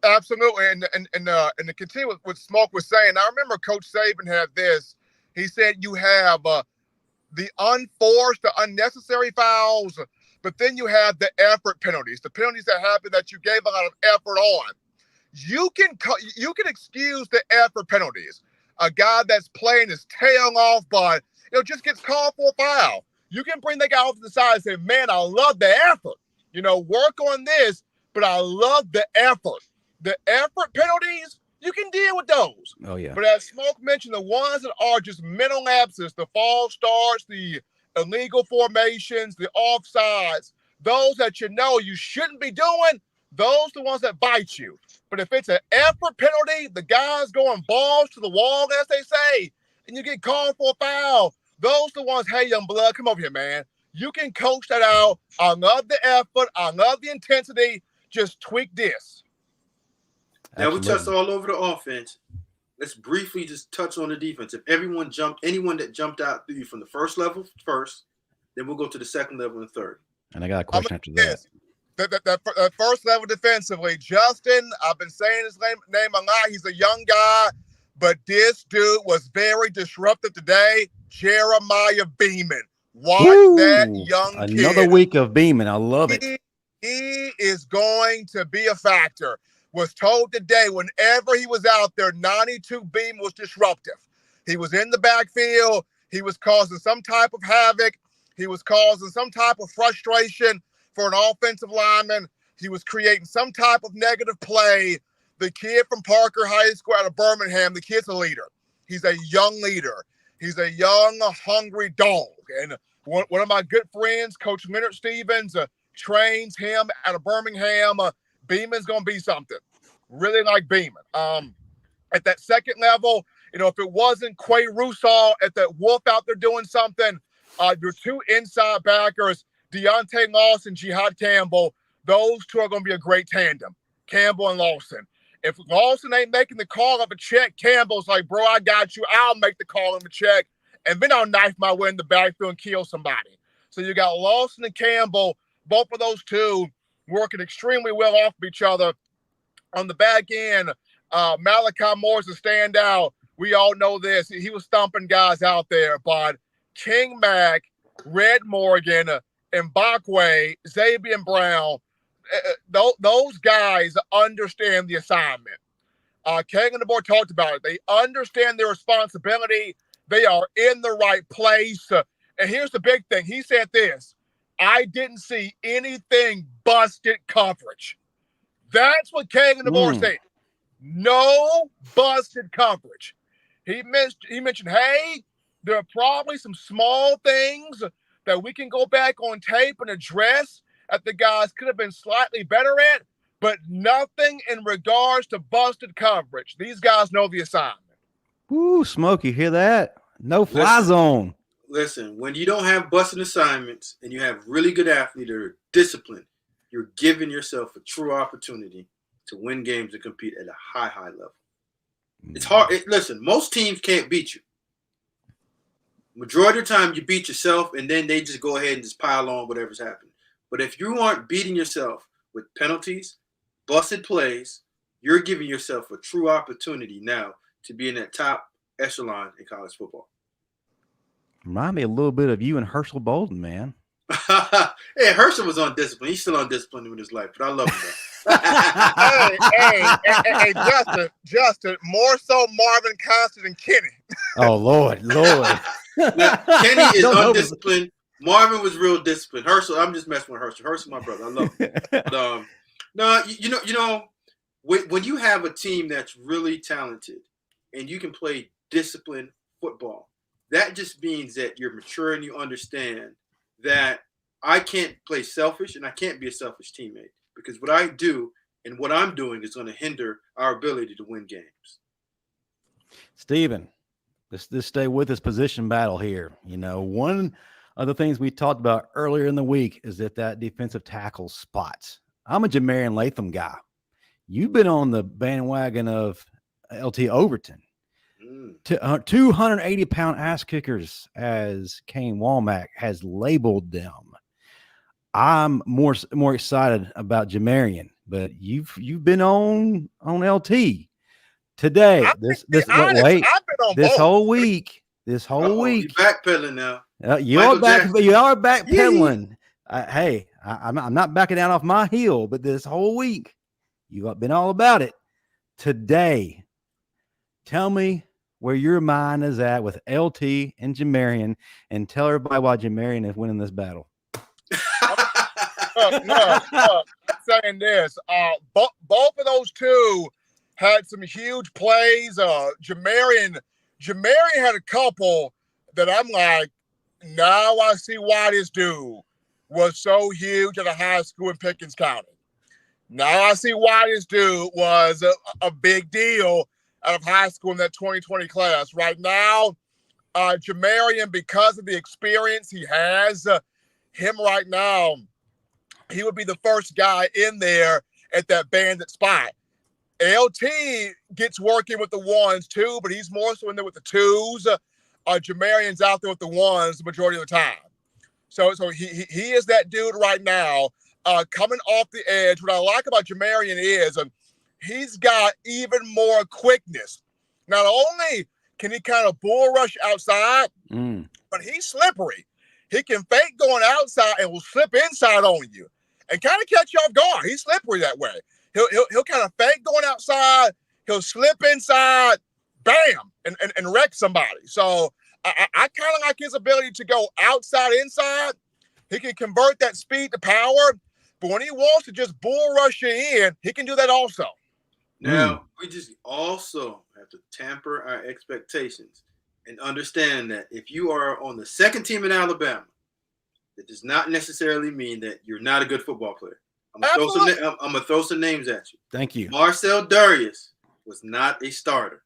Absolutely, and to continue with what Smoke was saying, I remember Coach Saban had this. He said you have the unforced, the unnecessary fouls, but then you have the effort penalties, the penalties that happen that you gave a lot of effort on. You can excuse the effort penalties. A guy that's playing his tail off, but just gets called for a foul. You can bring that guy off to the side and say, "Man, I love the effort. Work on this, but I love the effort." The effort penalties, you can deal with those. Oh, yeah. But as Smoke mentioned, the ones that are just mental lapses, the false starts, the illegal formations, the offsides, those that you shouldn't be doing, those are the ones that bite you. But if it's an effort penalty, the guy's going balls to the wall, as they say, and you get called for a foul, those are the ones, hey, young blood, come over here, man. You can coach that out. I love the effort. I love the intensity. Just tweak this. Now we touched all over the offense. Let's briefly just touch on the defense. If anyone that jumped out to you from the first level first, then we'll go to the second level and third. And I got a question after that. The first level defensively, Justin, I've been saying his name a lot. He's a young guy, but this dude was very disruptive today. Jeremiah Beeman. Watch that young kid. Another week of Beeman. I love it. He is going to be a factor. Was told today whenever he was out there, 92 Beam was disruptive. He was in the backfield. He was causing some type of havoc. He was causing some type of frustration for an offensive lineman. He was creating some type of negative play. The kid from Parker High School out of Birmingham, the kid's a leader. He's a young leader. He's a young, hungry dog. And one of my good friends, Coach Leonard Stevens, trains him out of Birmingham. Beeman's going to be something. Really like Beeman. At that second level, if it wasn't Quay Russey at that Wolf out there doing something, your two inside backers, Deontay Lawson, Jihaad Campbell, those two are going to be a great tandem, Campbell and Lawson. If Lawson ain't making the call of a check, Campbell's like, bro, I got you. I'll make the call of a check, and then I'll knife my way in the backfield and kill somebody. So you got Lawson and Campbell, both of those two working extremely well off of each other. On the back end, Malachi Moore's a standout. We all know this. He was thumping guys out there, but King Mack, Red Morgan, and Quay, Xavier Brown, those guys understand the assignment. Kalen DeBoer talked about it. They understand their responsibility. They are in the right place. And here's the big thing. He said this: I didn't see anything busted coverage. That's what Kane DeBoer said. No busted coverage. He mentioned, hey, there are probably some small things that we can go back on tape and address that the guys could have been slightly better at, but nothing in regards to busted coverage. These guys know the assignment. Woo, Smoke, you hear that? No fly zone. Listen, when you don't have busted assignments and you have really good athletes that are disciplined, you're giving yourself a true opportunity to win games and compete at a high level. It's hard. Listen, most teams can't beat you. Majority of the time, you beat yourself, and then they just go ahead and just pile on whatever's happening. But if you aren't beating yourself with penalties, busted plays, you're giving yourself a true opportunity now to be in that top echelon in college football. Remind me a little bit of you and Herschel Bolden, man. Hey, Herschel was undisciplined. He's still undisciplined with his life, but I love him, hey, Justin, more so Marvin Constant than Kenny. Oh, Lord. Now, Kenny is undisciplined. Marvin was real disciplined. Herschel, I'm just messing with Herschel. Herschel, my brother. I love him. But, no, you know, when you have a team that's really talented and you can play disciplined football, that just means that you're mature and you understand that I can't play selfish and I can't be a selfish teammate, because what I do and what I'm doing is going to hinder our ability to win games. Steven, let's stay with this position battle here. One of the things we talked about earlier in the week is that defensive tackle spot. I'm a Jah-Marien Latham guy. You've been on the bandwagon of LT Overton. 280-pound ass kickers, as Kane Wommack has labeled them. I'm more excited about Jah-Marien, but you've been on LT today. This whole week. You backpedaling now. You are backpedaling. Hey, I'm not backing down off my heel, but this whole week you've been all about it. Today, tell me where your mind is at with LT and Jah-Marien, and tell everybody why Jah-Marien is winning this battle. I'm saying this. Both of those two had some huge plays. Jah-Marien had a couple that I'm like, now I see why this dude was so huge at a high school in Pickens County. Now I see why this dude was a big deal out of high school in that 2020 class. Right now, Jah-Marien, because of the experience he has, him right now, he would be the first guy in there at that bandit spot. LT gets working with the ones too, but he's more so in there with the twos. Jah-Marien's out there with the ones the majority of the time. So he is that dude right now, coming off the edge. What I like about Jah-Marien is he's got even more quickness. Not only can he kind of bull rush outside, but he's slippery. He can fake going outside and will slip inside on you and kind of catch you off guard. He's slippery that way. He'll kind of fake going outside. He'll slip inside, bam, and wreck somebody. So I kind of like his ability to go outside, inside. He can convert that speed to power. But when he wants to just bull rush you in, he can do that also. Now, we just also have to temper our expectations and understand that if you are on the second team in Alabama, that does not necessarily mean that you're not a good football player. I'm gonna throw some names at you. Thank you. Marcel Darius was not a starter.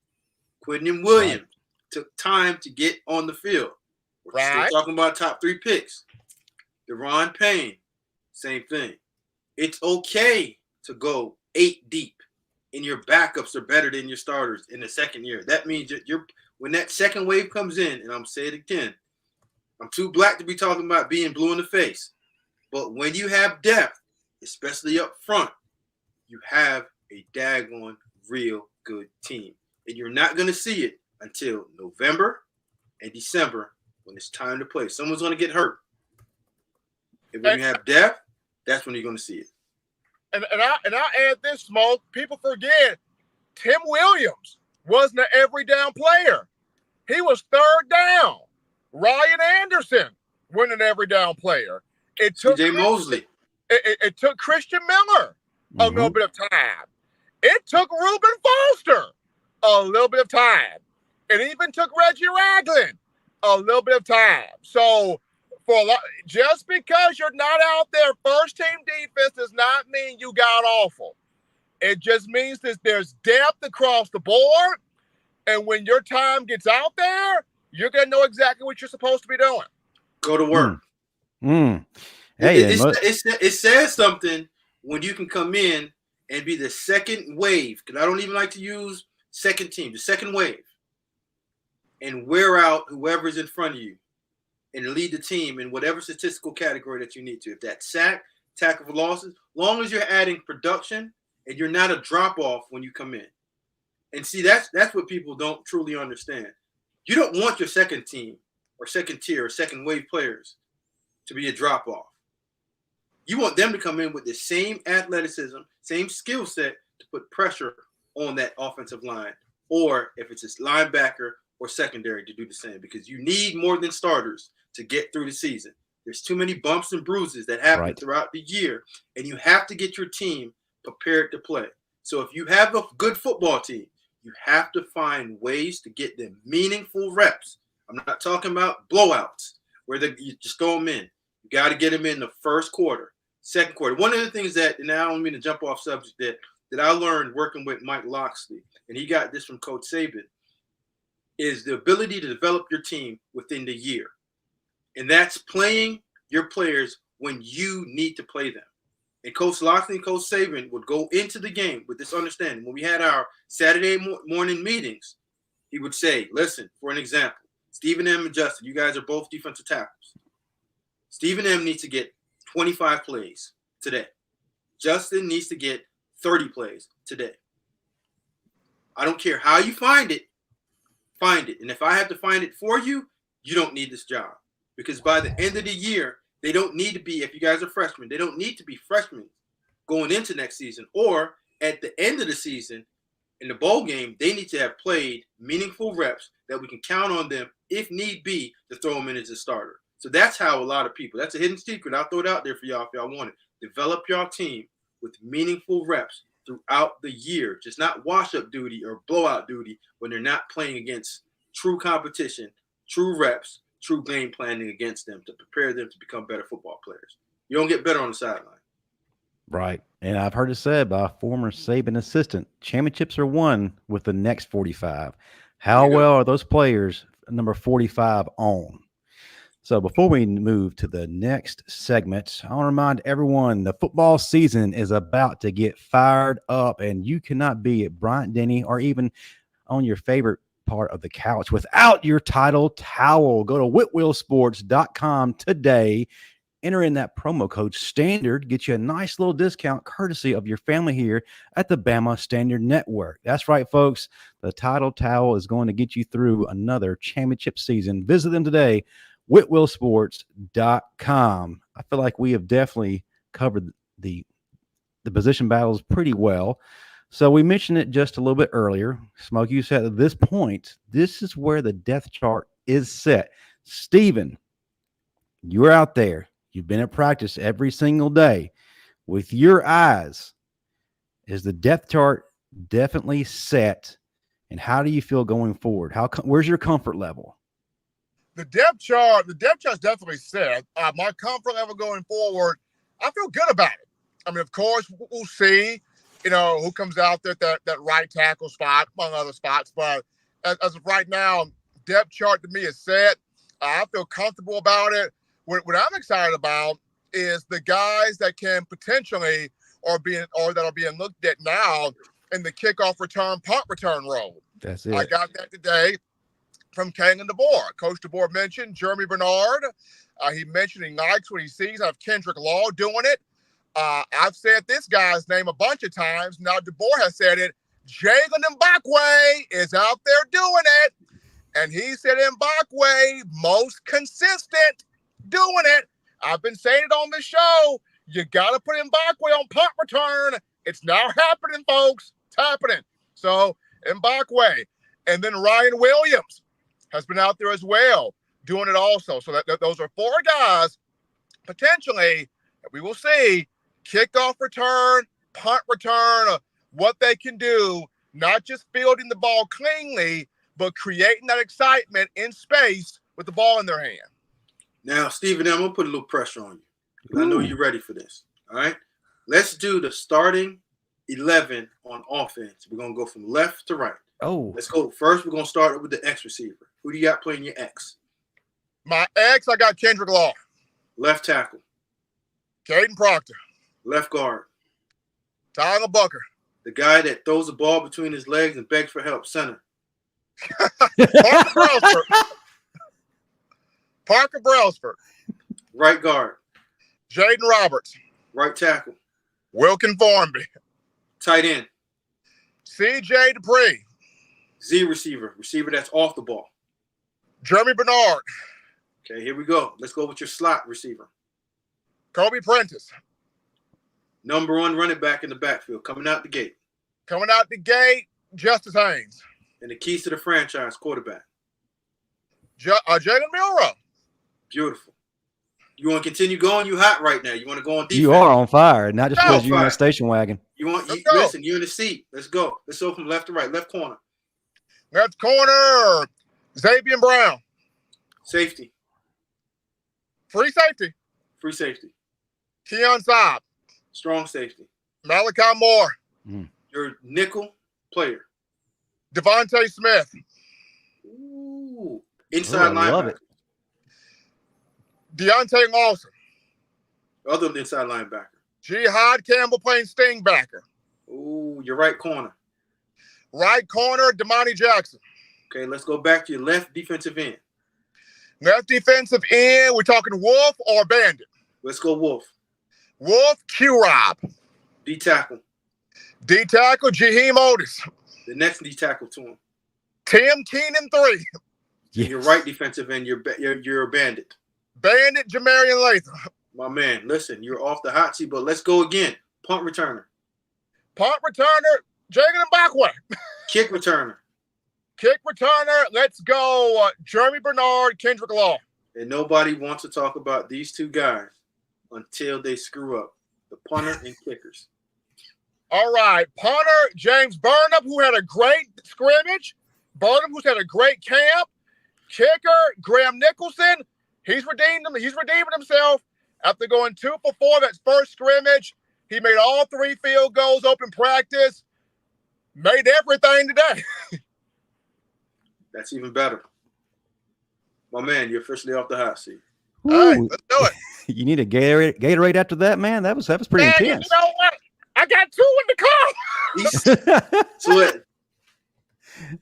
Quinton Williams took time to get on the field. We're still talking about top 3 picks. Deron Payne, same thing. It's okay to go 8 deep, and your backups are better than your starters in the second year. That means you're when that second wave comes in, and I'm saying it again, I'm too black to be talking about being blue in the face. But when you have depth, especially up front, you have a daggone real good team. And you're not going to see it until November and December when it's time to play. Someone's going to get hurt. And when you have depth, that's when you're going to see it. And I'll add this, Smoke. People forget Tim Williams wasn't an every down player. He was third down. Ryan Anderson wasn't an every down player. It took Jay Mosley. It took Christian Miller a little bit of time. It took Reuben Foster a little bit of time. It even took Reggie Ragland a little bit of time. So just because you're not out there first team defense does not mean you got awful. It just means that there's depth across the board. And when your time gets out there, you're going to know exactly what you're supposed to be doing. Go to work. Hey, it says something when you can come in and be the second wave, because I don't even like to use second team, the second wave, and wear out whoever's in front of you and lead the team in whatever statistical category that you need to. If that's sack, tackle for losses, long as you're adding production and you're not a drop-off when you come in. And see, that's what people don't truly understand. You don't want your second team or second tier or second wave players to be a drop-off. You want them to come in with the same athleticism, same skill set to put pressure on that offensive line, or if it's a linebacker or secondary to do the same, because you need more than starters to get through the season. There's too many bumps and bruises that happen throughout the year, and you have to get your team prepared to play. So if you have a good football team, you have to find ways to get them meaningful reps. I'm not talking about blowouts where you just throw them in. You got to get them in the first quarter, second quarter. One of the things that, and I don't mean to jump off subject, that I learned working with Mike Loxley, and he got this from Coach Saban. is the ability to develop your team within the year. And that's playing your players when you need to play them. And Coach Locksley and Coach Saban would go into the game with this understanding. When we had our Saturday morning meetings, he would say, listen, for an example, Stephen M. and Justin, you guys are both defensive tackles. Stephen M. needs to get 25 plays today. Justin needs to get 30 plays today. I don't care how you find it. And if I have to find it for you, you don't need this job. Because by the end of the year, they don't need to be, if you guys are freshmen, they don't need to be freshmen going into next season. Or at the end of the season, in the bowl game, they need to have played meaningful reps that we can count on them, if need be, to throw them in as a starter. So that's how a lot of people, that's a hidden secret. I'll throw it out there for y'all if y'all want it. Develop your team with meaningful reps throughout the year, just not wash-up duty or blowout duty when they're not playing against true competition, true reps, true game planning against them to prepare them to become better football players. You don't get better on the sideline. Right. And I've heard it said by a former Saban assistant, championships are won with the next 45. How well are those players number 45 on? So before we move to the next segment, I want to remind everyone the football season is about to get fired up, and you cannot be at Bryant-Denny or even on your favorite part of the couch without your title towel. Go to whitwillsports.com today. Enter in that promo code STANDARD, get you a nice little discount courtesy of your family here at the Bama Standard Network. That's right, folks. The title towel is going to get you through another championship season. Visit them today, whitwillsports.com. I feel like we have definitely covered the position battles pretty well. So we mentioned it just a little bit earlier. Smokey, you said at this point, this is where the depth chart is set. Stephen, you're out there. You've been at practice every single day. With your eyes, is the depth chart definitely set? And how do you feel going forward? Where's your comfort level? The depth chart's definitely set. My comfort level going forward, I feel good about it. I mean, of course, we'll see, who comes out there at that right tackle spot, among other spots. But as of right now, depth chart to me is set. I feel comfortable about it. What I'm excited about is the guys that can potentially or that are being looked at now in the kickoff return, punt return role. That's it. I got that today from Kane DeBoer. Coach DeBoer mentioned Jeremy Bernard. He mentioned he likes what he sees out of Kendrick Law doing it. I've said this guy's name a bunch of times. Now DeBoer has said it. Jalen Mbakwe is out there doing it. And he said Mbakwe most consistent doing it. I've been saying it on the show. You got to put Mbakwe on punt return. It's now happening, folks. It's happening. So Mbakwe. And then Ryan Williams has been out there as well doing it also. So those are four guys potentially that we will see kickoff return, punt return, what they can do, not just fielding the ball cleanly, but creating that excitement in space with the ball in their hand. Now, Stephen, I'm going to put a little pressure on you. I know you're ready for this. All right? Let's do the starting 11 on offense. We're going to go from left to right. Oh. Let's go. First, we're going to start with the X receiver. Who do you got playing your X? My X, I got Kendrick Law. Left tackle. Caden Proctor. Left guard. Tyler Bucker. The guy that throws the ball between his legs and begs for help. Center. Parker Brailsford. Parker Brailsford. Right guard. Jaden Roberts. Right tackle. Wilkin Formby. Tight end. C.J. Dupree. Z receiver. Receiver that's off the ball. Jeremy Bernard. Okay, here we go. Let's go with your slot receiver. Kobe Prentice. Number one running back in the backfield. Coming out the gate. Coming out the gate, Justice Haynes. And the keys to the franchise, quarterback. Jalen Milroe. Beautiful. You want to continue going? You hot right now. You want to go on defense? You are on fire, not just because you're in a station wagon. Listen, you're in the seat. Let's go. Let's go from left to right. Left corner. Left corner, Xavier Brown. Safety. Free safety. Free safety. Keon Saab. Strong safety. Malachi Moore. Your nickel player. Devonta Smith. Inside I love linebacker. it. Deontay Lawson. Other inside linebacker. Jihaad Campbell playing sting backer. Ooh, your right corner. Right corner, Damani Jackson. Okay, let's go back to your left defensive end. Left defensive end, we're talking Wolf or Bandit? Let's go Wolf. Wolf, Q-Rob. D tackle. D tackle, Jaheim Otis. The next D tackle to him. Tim Keenan 3. Yes. Your right defensive end, you're a Bandit. Bandit, Jah-Marien Latham. My man, listen, you're off the hot seat, but let's go again. Punt returner. Punt returner, Jagan Mbakwe. Kick returner. Kick returner, let's go Jeremy Bernard, Kendrick Law. And nobody wants to talk about these two guys until they screw up. The punter and kickers. All right, punter, James Burnham, who had a great scrimmage. Burnham, who's had a great camp. Kicker, Graham Nicholson. He's redeeming himself after going 2 for 4 that first scrimmage. He made all 3 field goals, open practice. Made everything today. That's even better. My man, you're officially off the hot seat. All right, let's do it. You need a Gatorade after that, man. That was pretty Man, intense. you know what? I got 2 in the car. Sweat.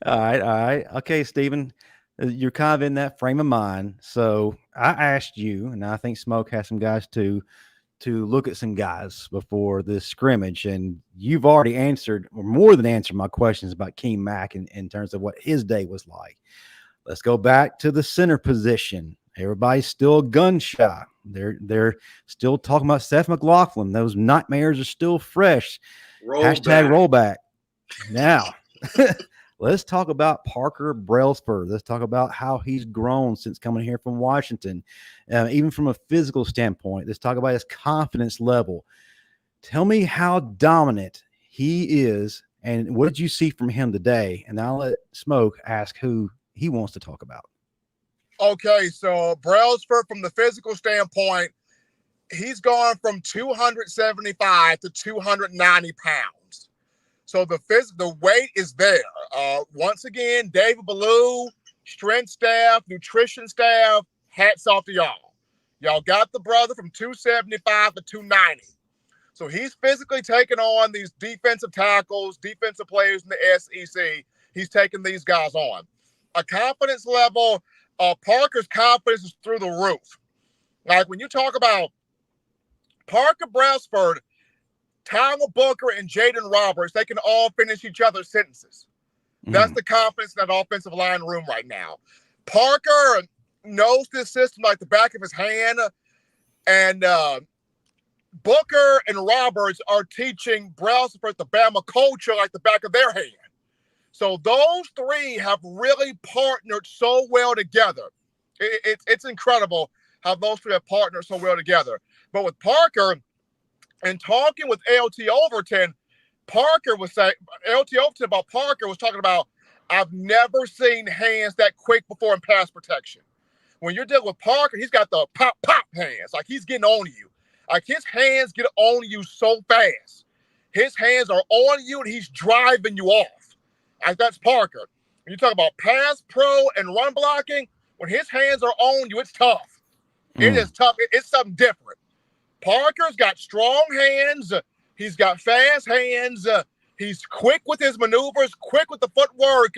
All right. Okay, Stephen, you're kind of in that frame of mind. So I asked you, and I think Smoke has some guys too, to look at some guys before this scrimmage. And you've already answered, or more than answered, my questions about Kane Wommack in terms of what his day was like. Let's go back to the center position. Everybody's still gun shy. They're still talking about Seth McLaughlin. Those nightmares are still fresh. #rollback. Now, let's talk about Parker Brailsford. Let's talk about how he's grown since coming here from Washington, even from a physical standpoint. Let's talk about his confidence level. Tell me how dominant he is, and what did you see from him today? And I'll let Smoke ask who he wants to talk about. Okay, so Brailsford, from the physical standpoint, he's gone from 275 to 290 pounds. So the weight is there. Once again, David Ballou, strength staff, nutrition staff, hats off to y'all. Y'all got the brother from 275 to 290. So he's physically taking on these defensive tackles, defensive players in the SEC. He's taking these guys on. A confidence level, Parker's confidence is through the roof. Like when you talk about Parker Brailsford, Tyler Booker, and Jaden Roberts, they can all finish each other's sentences. That's the confidence in that offensive line room right now. Parker knows this system like the back of his hand, and Booker and Roberts are teaching Brailsford the Bama culture like the back of their hand. So those 3 have really partnered so well together. It's incredible how those 3 have partnered so well together. But with Parker, and talking with LT Overton, LT Overton about Parker was talking about, I've never seen hands that quick before in pass protection. When you're dealing with Parker, he's got the pop hands. Like he's getting on you. Like his hands get on you so fast. His hands are on you and he's driving you off. Like that's Parker. When you talk about pass pro and run blocking, when his hands are on you, it's tough. It is tough. It's something different. Parker's got strong hands. He's got fast hands. He's quick with his maneuvers, quick with the footwork.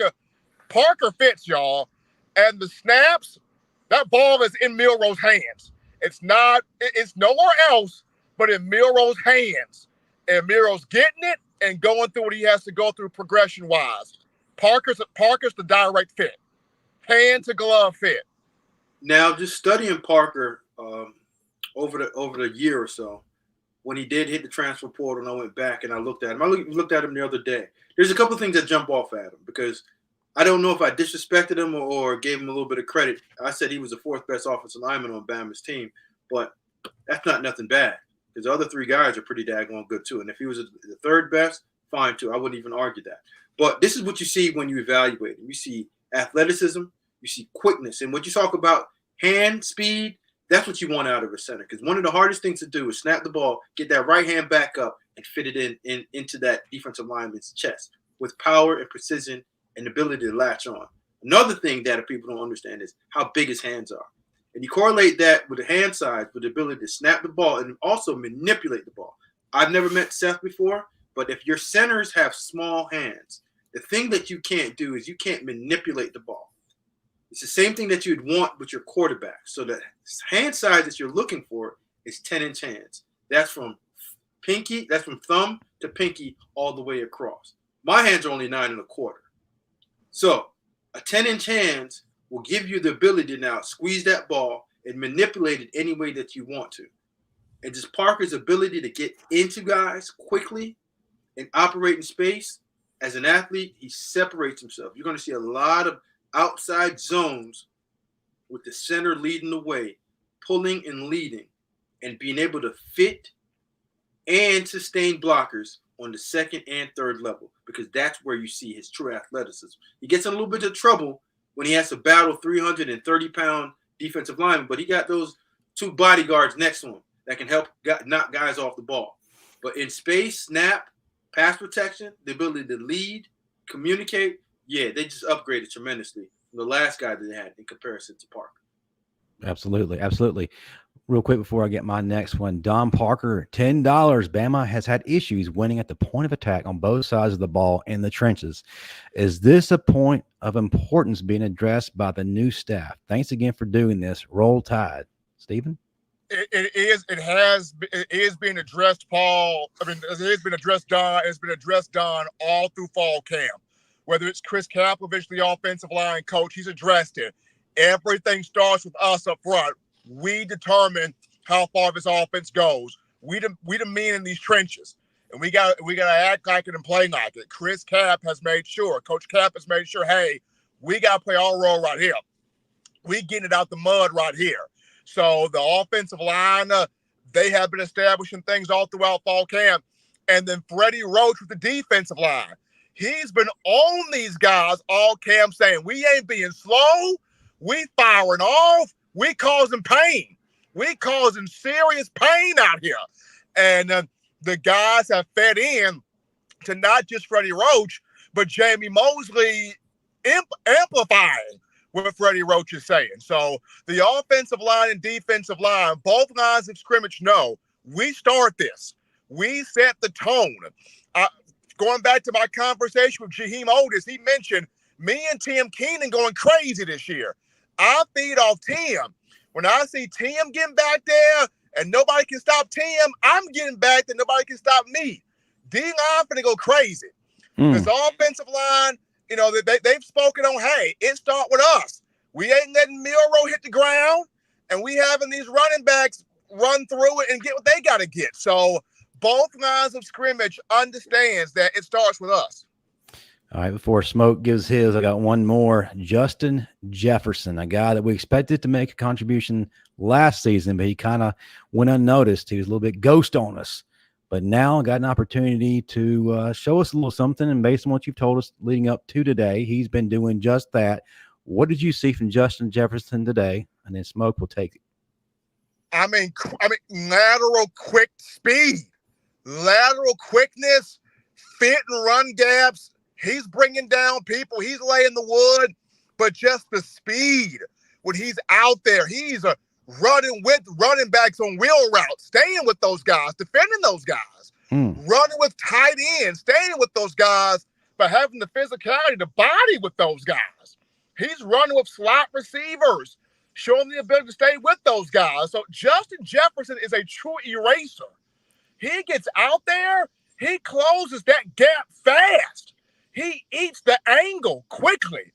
Parker fits, y'all. And the snaps, that ball is in Milroe's hands. It's nowhere else but in Milroe's hands. And Milroe's getting it and going through what he has to go through progression-wise. Parker's the direct fit. Hand to glove fit. Now, just studying Parker over the year or so, when he did hit the transfer portal and I went back and I looked at him. I looked at him the other day. There's a couple of things that jump off at him because I don't know if I disrespected him or gave him a little bit of credit. I said he was the 4th best offensive lineman on Bama's team, but that's not nothing bad because the other 3 guys are pretty daggone good too. And if he was the 3rd best, fine too. I wouldn't even argue that. But this is what you see when you evaluate him. You see athleticism, you see quickness. And what you talk about hand speed, that's what you want out of a center. Because one of the hardest things to do is snap the ball, get that right hand back up, and fit it into that defensive lineman's chest with power and precision and ability to latch on. Another thing that people don't understand is how big his hands are. And you correlate that with the hand size, with the ability to snap the ball and also manipulate the ball. I've never met Seth before, but if your centers have small hands, the thing that you can't do is you can't manipulate the ball. It's the same thing that you'd want with your quarterback. So the hand size that you're looking for is 10-inch hands. That's from thumb to pinky all the way across. My hands are only 9 1/4. So a 10-inch hands will give you the ability to now squeeze that ball and manipulate it any way that you want to. And just Parker's ability to get into guys quickly and operate in space, as an athlete, he separates himself. You're going to see a lot of outside zones with the center leading the way, pulling and leading, and being able to fit and sustain blockers on the second and third level, because that's where you see his true athleticism. He gets in a little bit of trouble when he has to battle 330-pound defensive linemen, but he got those 2 bodyguards next to him that can help knock guys off the ball. But in space, snap, pass protection, the ability to lead, communicate, they just upgraded tremendously from the last guy that they had in comparison to Parker. Absolutely. Real quick before I get my next one, Don Parker, $10. Bama has had issues winning at the point of attack on both sides of the ball in the trenches. Is this a point of importance being addressed by the new staff? Thanks again for doing this. Roll Tide. Stephen? It is being addressed, Paul. I mean, it has been addressed, Don. It's been addressed, Don, all through fall camp. Whether it's Chris Kapovich, the offensive line coach, he's addressed it. Everything starts with us up front. We determine how far this offense goes. We the men in these trenches, and we got to act like it and play like it. Coach Cap has made sure, hey, we got to play our role right here. We getting it out the mud right here. So the offensive line, they have been establishing things all throughout fall camp. And then Freddie Roach with the defensive line. He's been on these guys all camp saying, we ain't being slow. We firing off. We causing pain. We causing serious pain out here. And the guys have fed in to not just Freddie Roach, but Jamie Mosley amplifying what Freddie Roach is saying. So the offensive line and defensive line, both lines of scrimmage know we start this. We set the tone. Going back to my conversation with Jaheim Otis, he mentioned me and Tim Keenan going crazy this year. I feed off Tim. When I see Tim getting back there and nobody can stop Tim, I'm getting back there, nobody can stop me. I'm finna go crazy. This offensive line, you know, they've spoken on, hey, it start with us. We ain't letting Milroe hit the ground, and we having these running backs run through it and get what they got to get. So both lines of scrimmage understands that it starts with us. All right, before Smoke gives his, I got one more. Justin Jefferson, a guy that we expected to make a contribution last season, but he kind of went unnoticed. He was a little bit ghost on us. But now got an opportunity to show us a little something, and based on what you've told us leading up to today, he's been doing just that. What did you see from Justin Jefferson today? And then Smoke will take it. I mean, lateral quick speed, lateral quickness, fit and run gaps. He's bringing down people. He's laying the wood, but just the speed when he's out there, he's running with running backs on wheel routes, staying with those guys, defending those guys, running with tight ends, staying with those guys, but having the physicality to body with those guys. He's running with slot receivers, showing the ability to stay with those guys. So Justin Jefferson is a true eraser. He gets out there, he closes that gap fast. He eats the angle quickly.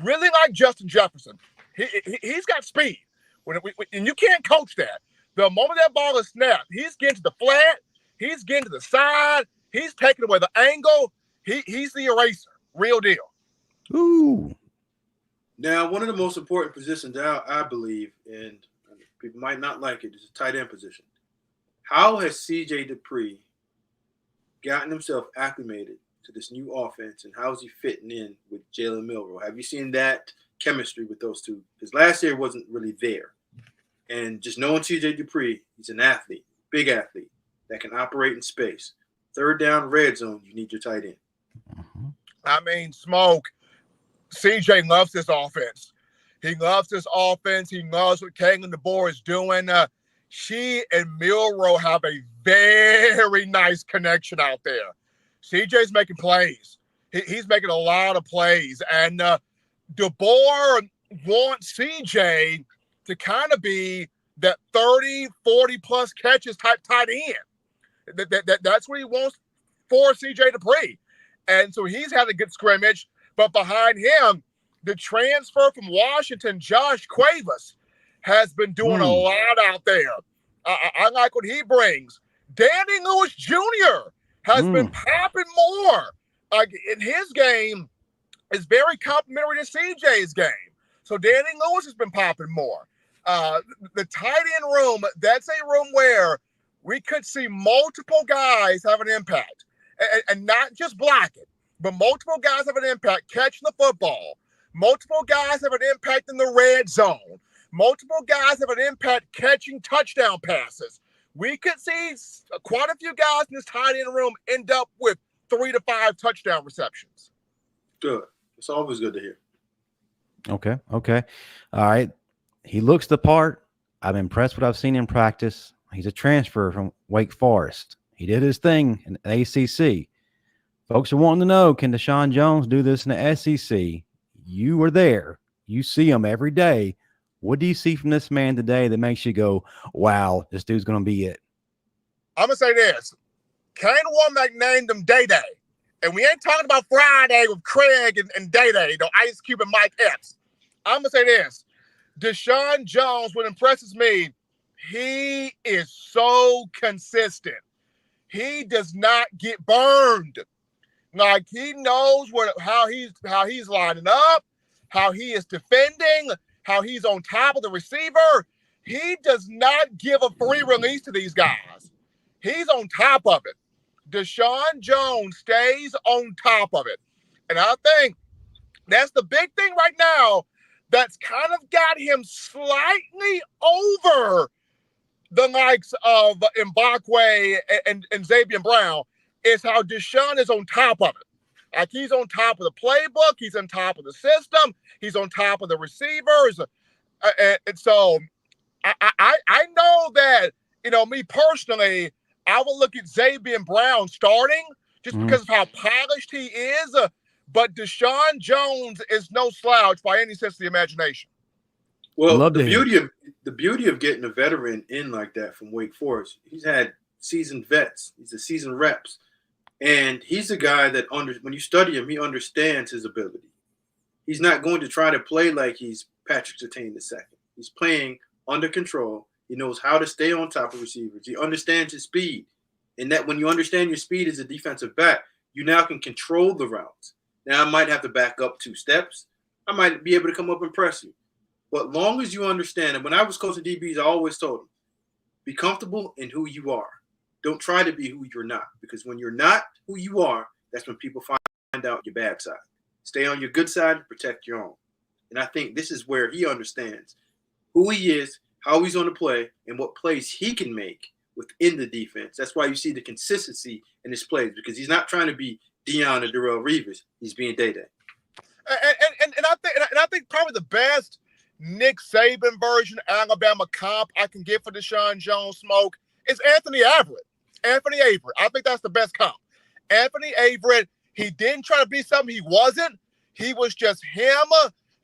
Really like Justin Jefferson. He's got speed. And you can't coach that. The moment that ball is snapped, he's getting to the flat, he's getting to the side, he's taking away the angle. He's the eraser. Real deal. Ooh. Now, one of the most important positions I believe, and people might not like it, is the tight end position. How has C.J. Dupree gotten himself acclimated to this new offense, and how is he fitting in with Jalen Milroe? Have you seen that chemistry with those two? Because last year wasn't really there. And just knowing C.J. Dupree, he's an athlete, big athlete that can operate in space. Third down, red zone, you need your tight end. I mean, Smoke, CJ loves this offense. He loves this offense. He loves what Kalen DeBoer is doing. She and Milroe have a very nice connection out there. CJ's making plays. He's making a lot of plays. And DeBoer wants CJ to kind of be that 30, 40-plus catches type tight end. That's what he wants for CJ to play. And so he's had a good scrimmage. But behind him, the transfer from Washington, Josh Quay, has been doing a lot out there. I like what he brings. Danny Lewis Jr. has been popping more. In his game is very complimentary to CJ's game. So Danny Lewis has been popping more. The tight end room, that's a room where we could see multiple guys have an impact. And not just blocking, but multiple guys have an impact catching the football. Multiple guys have an impact in the red zone. Multiple guys have an impact catching touchdown passes. We could see quite a few guys in this tight end room end up with 3 to 5 touchdown receptions. Good. It's always good to hear. Okay. All right. He looks the part. I'm impressed with what I've seen in practice. He's a transfer from Wake Forest. He did his thing in the ACC. Folks are wanting to know, can Deshaun Jones do this in the SEC? You were there. You see him every day. What do you see from this man today that makes you go, wow, this dude's going to be it? I'm going to say this. Kane Wommack named him Day-Day. And we ain't talking about Friday with Craig and Day-Day, Ice Cube and Mike Epps. I'm going to say this. Deshaun Jones, what impresses me, he is so consistent. He does not get burned. Like, he knows how he's lining up, how he is defending, how he's on top of the receiver. He does not give a free release to these guys. He's on top of it. Deshaun Jones stays on top of it. And I think that's the big thing right now that's kind of got him slightly over the likes of Mbakwe and Xavier Brown, is how Deshaun is on top of it. Like, he's on top of the playbook. He's on top of the system. He's on top of the receivers. And so I know that, me personally, I would look at Xavier Brown starting just because of how polished he is. But Deshaun Jones is no slouch by any sense of the imagination. Well, the beauty of getting a veteran in like that from Wake Forest, he's had seasoned vets. He's a seasoned reps. And he's a guy that when you study him, he understands his ability. He's not going to try to play like he's Patrick Surtain II. He's playing under control. He knows how to stay on top of receivers. He understands his speed. And that when you understand your speed as a defensive back, you now can control the routes. Now, I might have to back up 2 steps. I might be able to come up and press you. But long as you understand, and when I was coaching DBs, I always told them, be comfortable in who you are. Don't try to be who you're not, because when you're not who you are, that's when people find out your bad side. Stay on your good side and protect your own. And I think this is where he understands who he is, how he's going to play, and what plays he can make within the defense. That's why you see the consistency in his plays, because he's not trying to be Deion or Darrell Reeves. He's being Day-Day. And I think probably the best Nick Saban version Alabama comp I can get for Deshaun Jones smoke is Anthony Averett. I think that's the best comp. Anthony Averett, he didn't try to be something he wasn't. He was just him.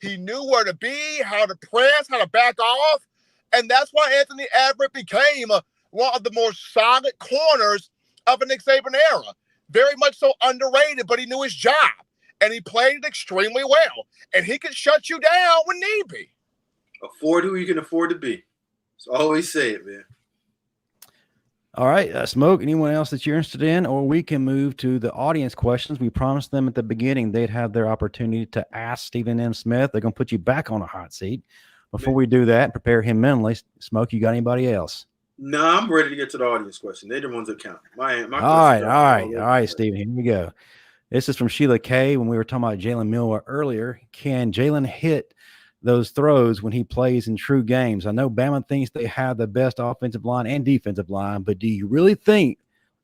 He knew where to be, how to press, how to back off. And that's why Anthony Averett became one of the more solid corners of a Nick Saban era. Very much so underrated, but he knew his job. And he played it extremely well. And he can shut you down when need be. Afford who you can afford to be. So always say it, man. All right, Smoke, anyone else that you're interested in? Or we can move to the audience questions. We promised them at the beginning they'd have their opportunity to ask Stephen M. Smith. They're going to put you back on a hot seat. Before we do that, prepare him mentally. Smoke, you got anybody else? No, I'm ready to get to the audience question. They're the ones that count. My all right, Stephen, here we go. This is from Sheila K. When we were talking about Jalen Milroe earlier, can Jalen hit those throws when he plays in true games? I know Bama thinks they have the best offensive line and defensive line, but do you really think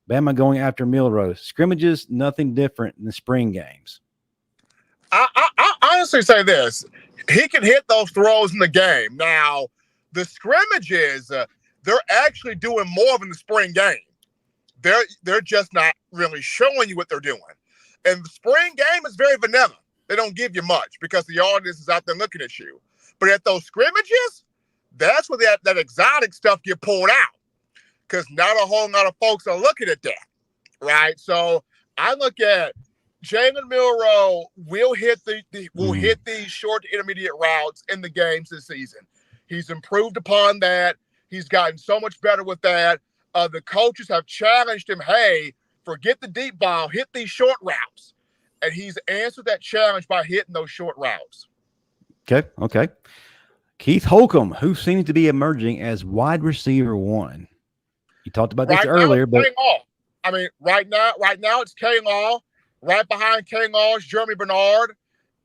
Bama going after Milroe? Scrimmages, nothing different than the spring games. I honestly say this. He can hit those throws in the game. Now, the scrimmages, they're actually doing more than the spring game. They're just not really showing you what they're doing. And the spring game is very vanilla. They don't give you much because the audience is out there looking at you. But at those scrimmages, that's where that exotic stuff get pulled out because not a whole lot of folks are looking at that, right? So I look at Jalen Milroe will hit these short to intermediate routes in the games this season. He's improved upon that. He's gotten so much better with that. The coaches have challenged him, hey, forget the deep ball, hit these short routes. And he's answered that challenge by hitting those short routes. Okay. Keith Holcomb, who seems to be emerging as wide receiver 1. You talked about this earlier, but right now it's Kane Law. Right behind Kane Law is Jeremy Bernard.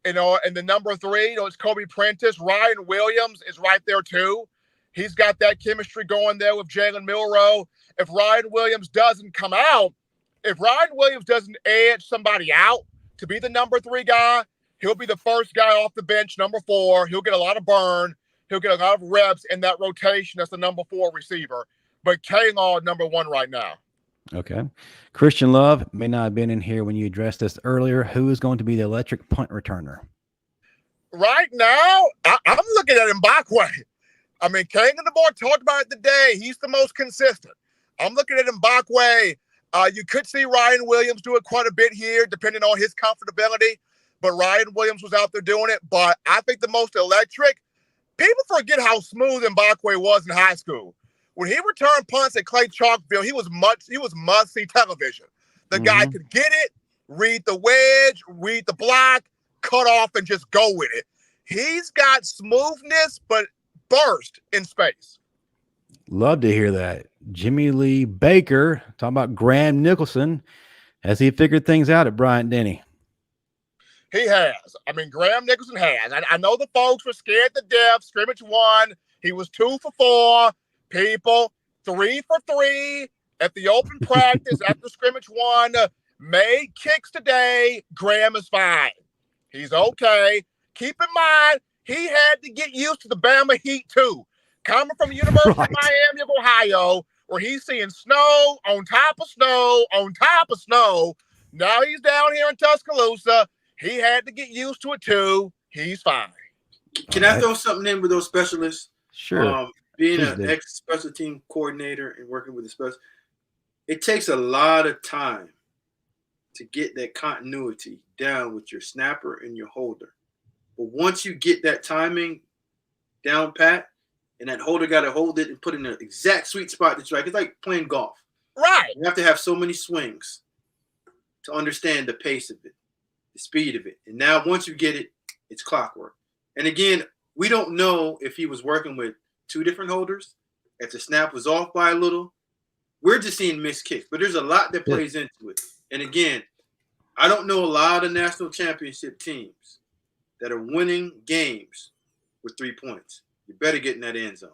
And the number 3, it's Kobe Prentice. Ryan Williams is right there too. He's got that chemistry going there with Jalen Milroe. If Ryan Williams doesn't come out, if Ryan Williams doesn't edge somebody out to be the number 3 guy, he'll be the first guy off the bench, number 4. He'll get a lot of burn. He'll get a lot of reps in that rotation as the number 4 receiver. But K-Law number 1 right now. Okay. Christian Love may not have been in here when you addressed this earlier. Who is going to be the electric punt returner? Right now, I'm looking at Mbakwe. Kane DeBoer talked about it today. He's the most consistent. I'm looking at Mbakwe. You could see Ryan Williams do it quite a bit here, depending on his comfortability. But Ryan Williams was out there doing it. But I think the most electric, people forget how smooth Mbakwe was in high school. When he returned punts at Clay Chalkville, he was must-see television. The guy could get it, read the wedge, read the block, cut off, and just go with it. He's got smoothness, but burst in space. Love to hear that. Jimmy Lee Baker, talking about Graham Nicholson. Has he figured things out at Bryant-Denny? He has. Graham Nicholson has. I know the folks were scared to death. Scrimmage 1. He was 2 for 4. People, 3 for 3 at the open practice after Scrimmage 1. Made kicks today. Graham is fine. He's okay. Keep in mind, he had to get used to the Bama heat too. Coming from University of Miami of Ohio, where he's seeing snow on top of snow on top of snow. Now he's down here in Tuscaloosa. He had to get used to it too. He's fine. Can I throw something in with those specialists? Sure. Being an ex-special team coordinator and working with the special, it takes a lot of time to get that continuity down with your snapper and your holder. But once you get that timing down pat, and that holder got to hold it and put in the exact sweet spot that you like, it's like playing golf. Right. You have to have so many swings to understand the pace of it, the speed of it. And now once you get it, it's clockwork. And again, we don't know if he was working with 2 different holders, if the snap was off by a little. We're just seeing missed kicks, but there's a lot that plays into it. And again, I don't know a lot of national championship teams that are winning games with 3 points. You better get in that end zone.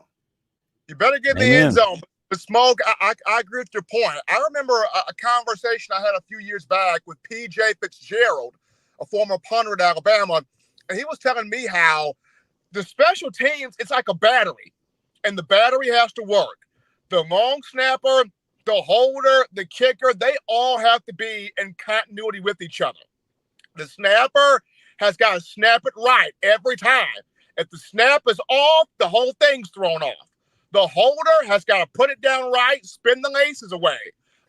You better get in the end zone. But Smoke, I agree with your point. I remember a conversation I had a few years back with P.J. Fitzgerald, a former punter at Alabama, and he was telling me how the special teams, it's like a battery, and the battery has to work. The long snapper, the holder, the kicker, they all have to be in continuity with each other. The snapper has got to snap it right every time. If the snap is off, the whole thing's thrown off. The holder has got to put it down right, spin the laces away.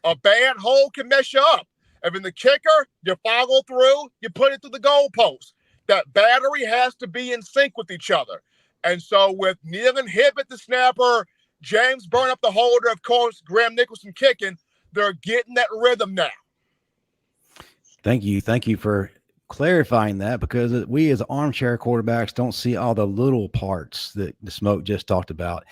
A bad hold can mess you up. And then the kicker, you follow through, you put it through the goalpost. That battery has to be in sync with each other. And so with Neil and Hibbett, the snapper, James Byrne up the holder, of course, Graham Nicholson kicking, they're getting that rhythm now. Thank you. Thank you for clarifying that, because we as armchair quarterbacks don't see all the little parts that the Smoke just talked about.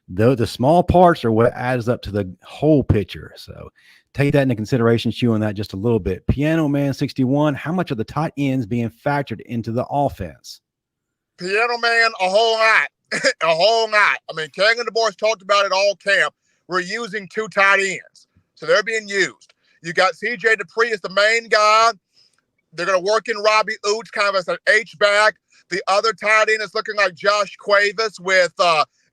The small parts are what adds up to the whole picture. So take that into consideration, chewing that just a little bit. Piano Man 61, how much are the tight ends being factored into the offense? Piano Man, a whole lot. A whole lot. Kane DeBoer talked about it all camp. We're using 2 tight ends. So they're being used. You got C.J. Dupree as the main guy. They're going to work in Robbie Oots kind of as an H-back. The other tight end is looking like Josh Quavis with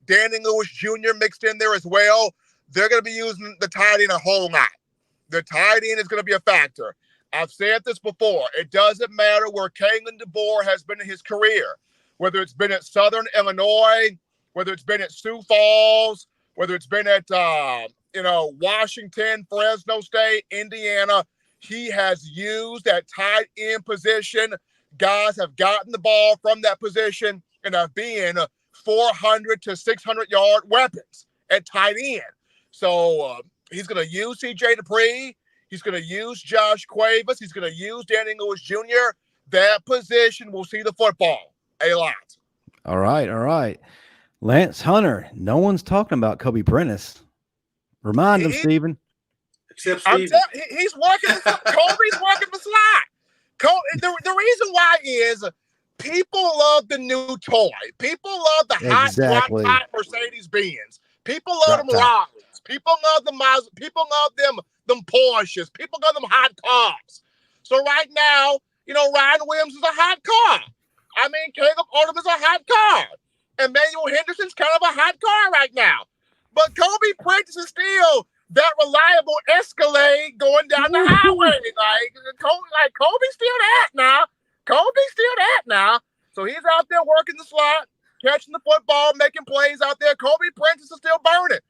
Danny Lewis Jr. mixed in there as well. They're going to be using the tight end a whole lot. The tight end is going to be a factor. I've said this before. It doesn't matter where Kalen DeBoer has been in his career, whether it's been at Southern Illinois, whether it's been at Sioux Falls, whether it's been at Washington, Fresno State, Indiana. He has used that tight end position. Guys have gotten the ball from that position and have been 400 to 600-yard weapons at tight end. So he's going to use C.J. Dupree. He's going to use Josh Quavis. He's going to use Danny Lewis Jr. That position will see the football a lot. All right. Lance Hunter, no one's talking about Kobe Prentice. Remind him, Steven. Except Steven. He's working. Kobe's working the slot. The reason why is people love the new toy. People love the hot Mercedes-Benz. People love them Raleigh. People love the Mazda. People love them Porsches. People love them hot cars. So right now, Ryan Williams is a hot car. I mean, Caleb Odom is a hot car. Emmanuel Henderson's kind of a hot car right now. But Kobe Prentice is still that reliable Escalade going down the highway. Kobe's still that now. Kobe's still that now. So he's out there working the slot, catching the football, making plays out there. Kobe Prentice is still burning.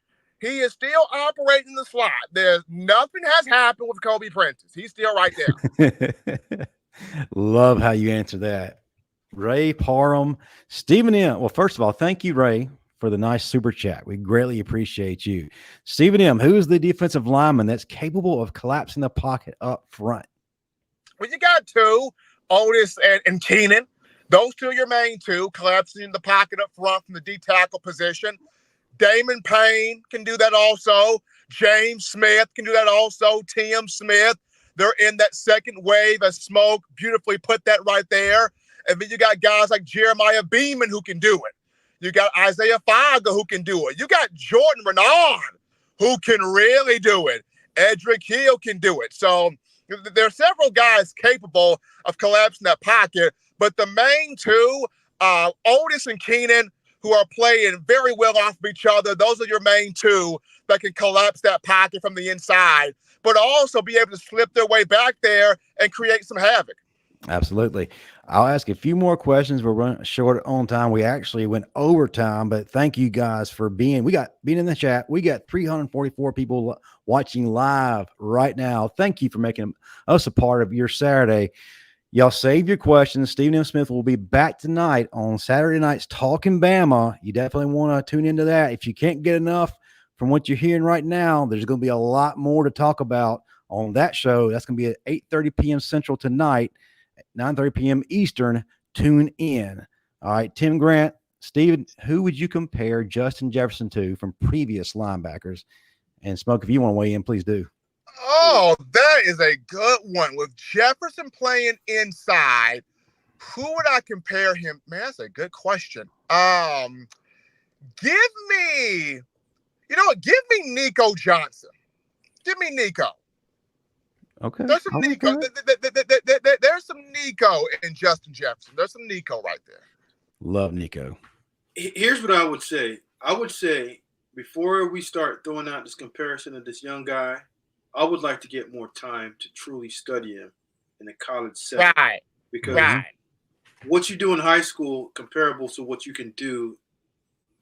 He is still operating the slot. Nothing has happened with Kobe Prentice. He's still right there. Love how you answer that. Ray Parham, Stephen M. Well, first of all, thank you, Ray, for the nice super chat. We greatly appreciate you. Stephen M., who is the defensive lineman that's capable of collapsing the pocket up front? Well, you got two, Otis and Keenan. Those two are your main two, collapsing the pocket up front from the D tackle position. Damon Payne can do that also. James Smith can do that also. Tim Smith. They're in that second wave as Smoke beautifully put that right there. And then you got guys like Jeremiah Beeman who can do it. You got Isaiah Faga who can do it. You got Jordan Renard who can really do it. Edric Hill can do it. So there are several guys capable of collapsing that pocket. But the main two, Otis and Keenan, who are playing very well off of each other, those are your main two that can collapse that pocket from the inside, but also be able to slip their way back there and create some havoc. Absolutely. I'll ask a few more questions. We're running short on time. We actually went overtime, but thank you guys for being in the chat. We got 344 people watching live right now. Thank you for making us a part of your Saturday. Y'all save your questions. Stephen M. Smith will be back tonight on Saturday nights talking Bama. You definitely want to tune into that. If you can't get enough from what you're hearing right now, there's going to be a lot more to talk about on that show. That's going to be at 8:30 p.m. Central tonight, 9:30 p.m. Eastern. Tune in. All right, Tim Grant, Steven, who would you compare Justin Jefferson to from previous linebackers? And Smoke, if you want to weigh in, please do. Oh, that is a good one. With Jefferson playing inside, who would I compare him? Man, that's a good question. Give me Nico Johnson. Give me Nico. Okay. There's some Nico. There's some Nico in Justin Jefferson. There's some Nico right there. Love Nico. Here's what I would say. I would say before we start throwing out this comparison of this young guy, I would like to get more time to truly study him in a college setting. Right. Because what you do in high school comparable to what you can do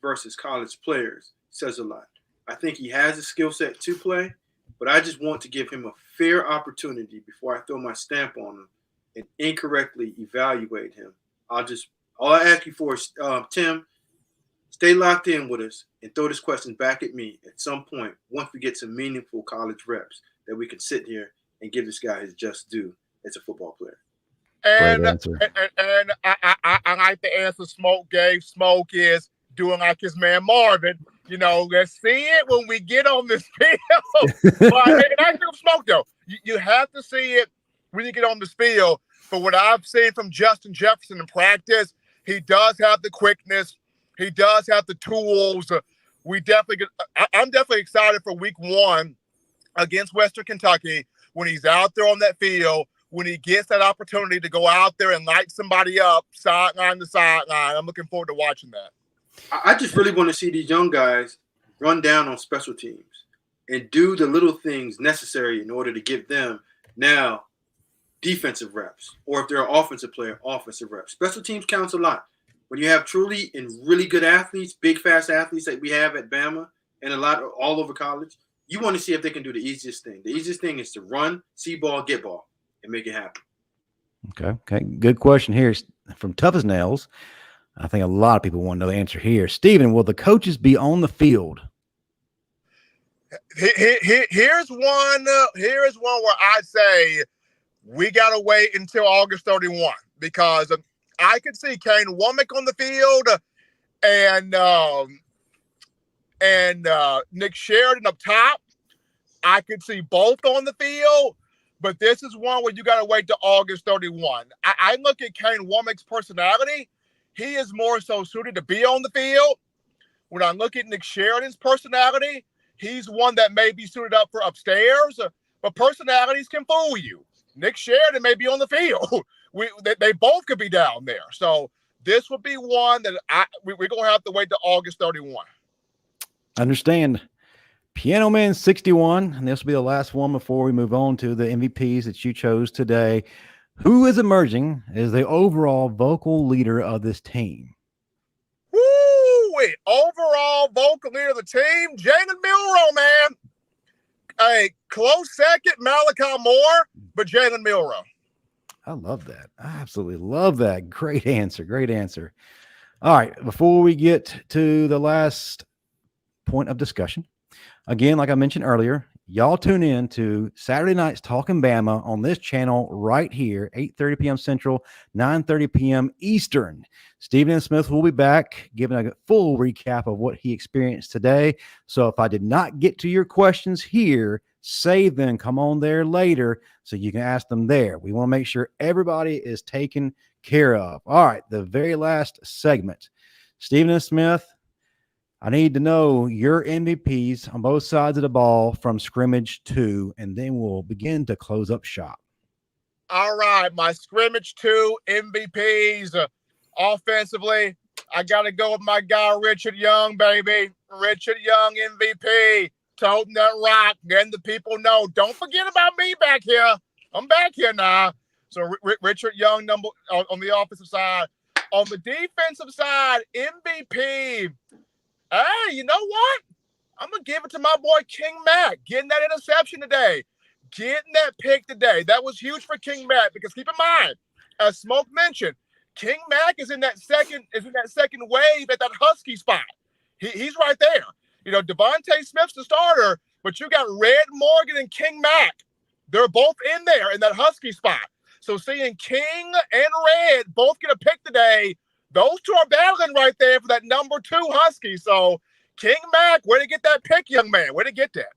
versus college players says a lot. I think he has a skill set to play, but I just want to give him a fair opportunity before I throw my stamp on him and incorrectly evaluate him. All I ask you for is, Tim, stay locked in with us and throw this question back at me at some point once we get some meaningful college reps that we can sit here and give this guy his just due as a football player. And I like the answer Smoke gave. Smoke is doing like his man Marvin. Let's see it when we get on this field. But that's Smoke, though. You have to see it when you get on this field. For what I've seen from Justin Jefferson in practice, he does have the quickness. He does have the tools. I'm definitely excited for week 1 against Western Kentucky when he's out there on that field when he gets that opportunity to go out there and light somebody up sideline to sideline. I'm looking forward to watching that. I just really want to see these young guys run down on special teams and do the little things necessary in order to give them now defensive reps, or if they're an offensive player, offensive reps. Special teams counts a lot. When you have truly and really good athletes, big, fast athletes that we have at Bama and a lot all over college, you want to see if they can do the easiest thing. The easiest thing is to run, see ball, get ball, and make it happen. Okay. Good question here from Tough as Nails. I think a lot of people want to know the answer here. Steven, will the coaches be on the field? Here's one where I say we got to wait until August 31 because I could see Kane Wommack on the field and Nick Sheridan up top. I could see both on the field, but this is one where you got to wait till August 31. I look at Kane Wommack's personality. He is more so suited to be on the field. When I look at Nick Sheridan's personality, he's one that may be suited up for upstairs, but personalities can fool you. Nick Sheridan may be on the field. They both could be down there. So this would be one that we're going to have to wait till August 31. Understand. Piano Man 61, and this will be the last one before we move on to the MVPs that you chose today. Who is emerging as the overall vocal leader of this team? Woo-wee. Overall vocal leader of the team, Jalen Milroe, man. A close second, Malachi Moore, but Jalen Milroe. I love that. I absolutely love that. Great answer. All right, before we get to the last point of discussion, again, like I mentioned earlier, y'all tune in to Saturday Nights Talking Bama on this channel right here, 8:30 p.m. Central, 9:30 p.m. Eastern. Stephen Smith will be back giving a full recap of what he experienced today. So if I did not get to your questions here, save them, come on there later so you can ask them there. We want to make sure everybody is taken care of. All right, the very last segment. Stephen Smith, I need to know your MVPs on both sides of the ball from Scrimmage 2, and then we'll begin to close up shop. All right, my Scrimmage 2 MVPs. Offensively, I got to go with my guy, Richard Young, baby. Richard Young, MVP. Toting that rock, letting the people know. Don't forget about me back here. I'm back here now. So Richard Young, number on the offensive side. On the defensive side, MVP. Hey, you know what? I'm going to give it to my boy King Mack, getting that interception today, getting that pick today. That was huge for King Mack because keep in mind, as Smoke mentioned, King Mack is in that second wave at that Husky spot. He's right there. You know, Devonta Smith's the starter, but you got Red Morgan and King Mack. They're both in there in that Husky spot. So seeing King and Red both get a pick today, those two are battling right there for that number 2 Husky. So King Mack, where to get that pick, young man? Where to get that?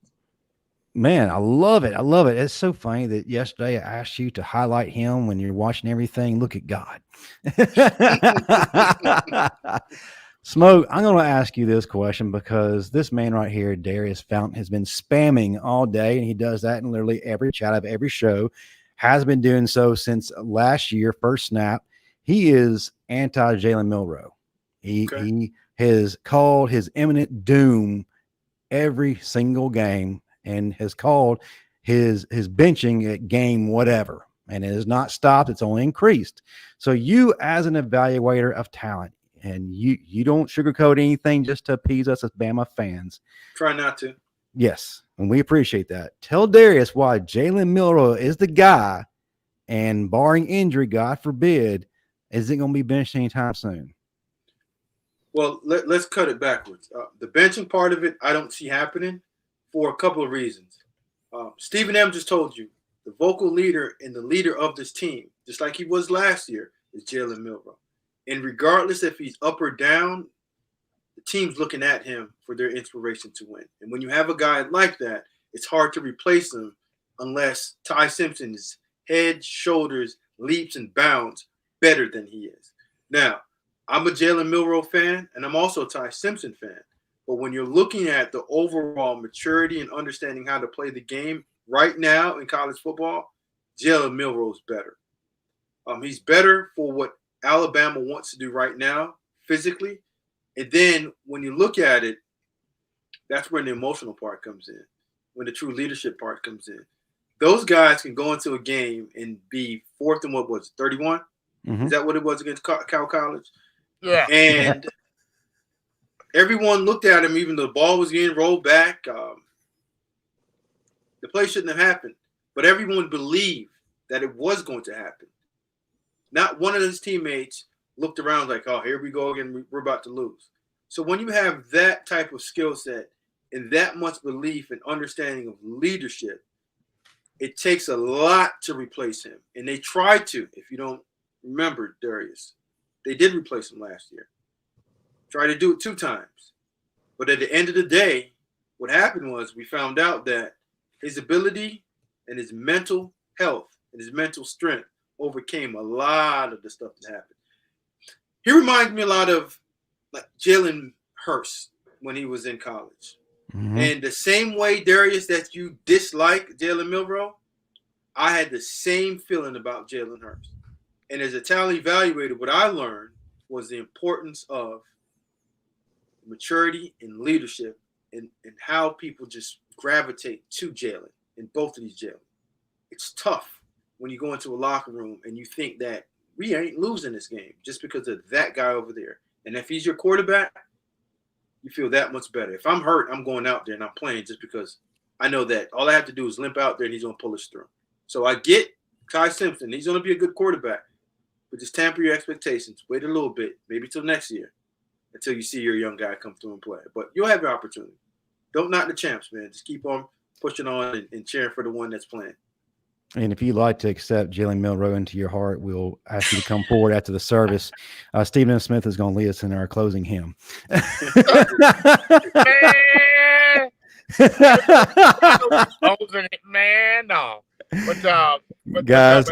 Man, I love it. It's so funny that yesterday I asked you to highlight him when you're watching everything. Look at God. Smoke, I'm going to ask you this question because this man right here, Darius Fountain, has been spamming all day, and he does that in literally every chat of every show, has been doing so since last year, first snap. He is anti-Jalen Milroe. He has called his imminent doom every single game and has called his benching at game whatever. And it has not stopped. It's only increased. So you, as an evaluator of talent, and you don't sugarcoat anything just to appease us as Bama fans. Try not to. Yes, and we appreciate that. Tell Darius why Jalen Milroe is the guy, and barring injury, God forbid, isn't going to be benched anytime soon. Well, let's cut it backwards. The benching part of it, I don't see happening for a couple of reasons. Stephen M. just told you the vocal leader and the leader of this team, just like he was last year, is Jalen Milroe. And regardless if he's up or down, the team's looking at him for their inspiration to win. And when you have a guy like that, it's hard to replace him unless Ty Simpson is head, shoulders, leaps, and bounds better than he is. Now, I'm a Jalen Milroe fan, and I'm also a Ty Simpson fan. But when you're looking at the overall maturity and understanding how to play the game right now in college football, Jalen Milroe is better. He's better for what Alabama wants to do right now, physically. And then when you look at it, that's when the emotional part comes in, when the true leadership part comes in. Those guys can go into a game and be fourth and 31? Mm-hmm. Is that what it was against Cal College? Yeah. And everyone looked at him, even though the ball was getting rolled back. The play shouldn't have happened. But everyone believed that it was going to happen. Not one of his teammates looked around like, oh, here we go again. We're about to lose. So when you have that type of skill set and that much belief and understanding of leadership, it takes a lot to replace him. And they tried to, if you don't remember, Darius. They did replace him last year. Tried to do it 2 times. But at the end of the day, what happened was we found out that his ability and his mental health and his mental strength overcame a lot of the stuff that happened. He reminds me a lot of like Jalen Hurts when he was in college. Mm-hmm. And the same way, Darius, that you dislike Jalen Milroe, I had the same feeling about Jalen Hurts. And as a talent evaluator, what I learned was the importance of maturity and leadership and how people just gravitate to Jalen in both of these Jalen. It's tough when you go into a locker room and you think that we ain't losing this game just because of that guy over there. And if he's your quarterback, you feel that much better. If I'm hurt, I'm going out there and I'm playing just because I know that all I have to do is limp out there and he's going to pull us through. So I get Ty Simpson. He's going to be a good quarterback. But just temper your expectations. Wait a little bit, maybe till next year, until you see your young guy come through and play. But you'll have your opportunity. Don't knock the champs, man. Just keep on pushing on and cheering for the one that's playing. And if you'd like to accept Jalen Milroe into your heart, we'll ask you to come forward after the service. Stephen Smith is going to lead us in our closing hymn. Man, no. But guys,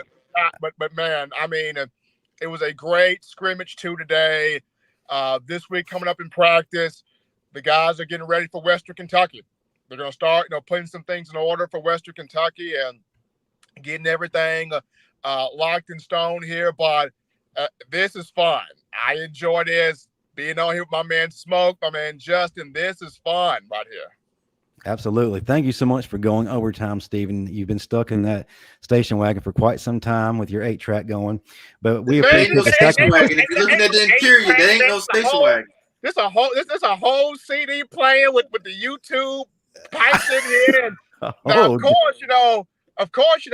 but man, I mean, it was a great scrimmage 2 today. This week coming up in practice, the guys are getting ready for Western Kentucky. They're going to start, putting some things in order for Western Kentucky and getting everything locked in stone here. But this is fun. I enjoy this. Being on here with my man Smoke, my man Justin. This is fun right here. Absolutely. Thank you so much for going overtime, Stephen. You've been stuck in that station wagon for quite some time with your 8-track going, but we appreciate the station wagon. If you're looking at the interior, there ain't no station wagon. This a whole CD playing with the YouTube pipes in here. And now, of course,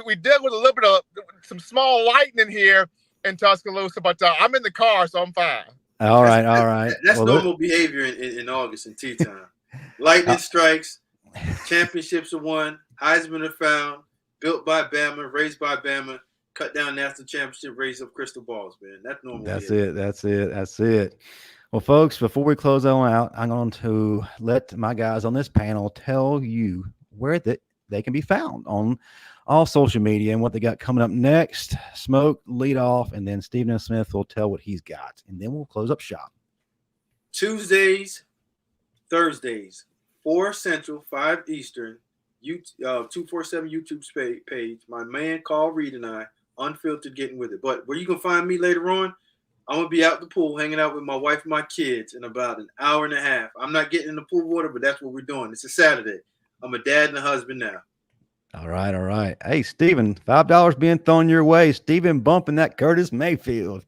we deal with a little bit of some small lightning here in Tuscaloosa, but I'm in the car, so I'm fine. All right. That's normal behavior in August and tea time. Lightning strikes, championships are won, Heisman are found, built by Bama, raised by Bama, cut down national championship, raise up crystal balls, man. That's normal. That's it. Well, folks, before we close on out, I'm going to let my guys on this panel tell you where they can be found on all social media and what they got coming up next. Smoke, lead off, and then Stephen Smith will tell what he's got, and then we'll close up shop. Tuesdays, Thursdays, 4 Central, 5 Eastern, 247 YouTube page. My man Carl Reed and I, unfiltered, getting with it. But where you can find me later on, I'm going to be out the pool hanging out with my wife and my kids in about an hour and a half. I'm not getting in the pool water, but that's what we're doing. It's a Saturday. I'm a dad and a husband now. All right. Hey, Stephen, $5 being thrown your way. Stephen bumping that Curtis Mayfield.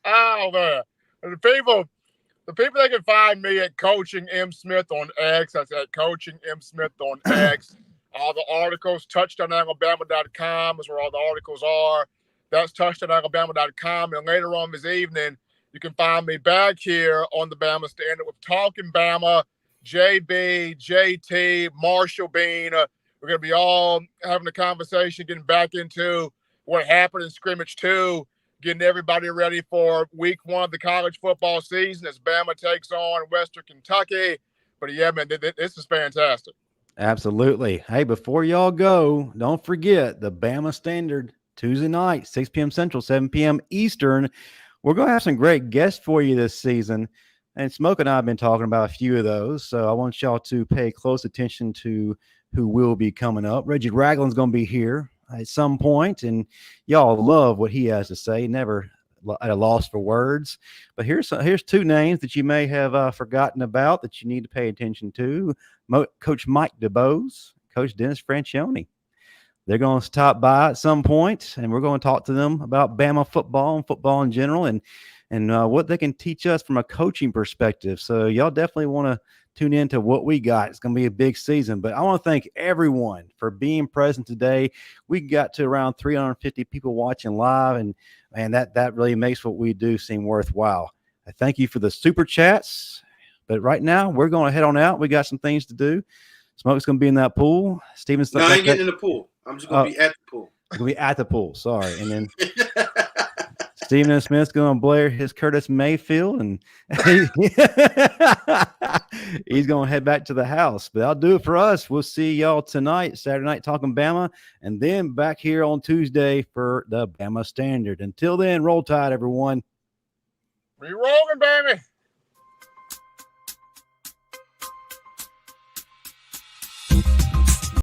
Oh man. The people that can find me at Coaching M. Smith on X. That's at Coaching M. Smith on X. All the articles, touchdownalabama.com is where all the articles are. That's touchdownalabama.com. And later on this evening, you can find me back here on the Bama Standard with Talking Bama, JB, JT, Marshall Bean. We're going to be all having a conversation, getting back into what happened in Scrimmage 2, getting everybody ready for week 1 of the college football season as Bama takes on Western Kentucky. But yeah, man, this is fantastic. Absolutely. Hey, before y'all go, don't forget the Bama Standard Tuesday night, 6 p.m. Central, 7 p.m. Eastern. We're going to have some great guests for you this season. And Smoke and I have been talking about a few of those. So I want y'all to pay close attention to who will be coming up. Reggie Ragland's going to be here at some point, and y'all love what he has to say. Never at a loss for words. But here's two names that you may have forgotten about that you need to pay attention to. Coach Mike DeBoer, Coach Dennis Franchione. They're going to stop by at some point, and we're going to talk to them about Bama football and football in general, and what they can teach us from a coaching perspective. So y'all definitely want to tune into what we got. It's going to be a big season, but I want to thank everyone for being present today. We got to around 350 people watching live, and that really makes what we do seem worthwhile. I thank you for the super chats, but right now we're going to head on out. We got some things to do. Smoke's going to be in that pool. Steven's no, I ain't getting in the pool. I'm just going to be at the pool. Going to be at the pool. Sorry. And then Stephen and Smith's going to blare his Curtis Mayfield, and he's going to head back to the house. But that'll do it for us. We'll see y'all tonight, Saturday night, talking Bama, and then back here on Tuesday for the Bama Standard. Until then, roll tide, everyone. We rolling, baby.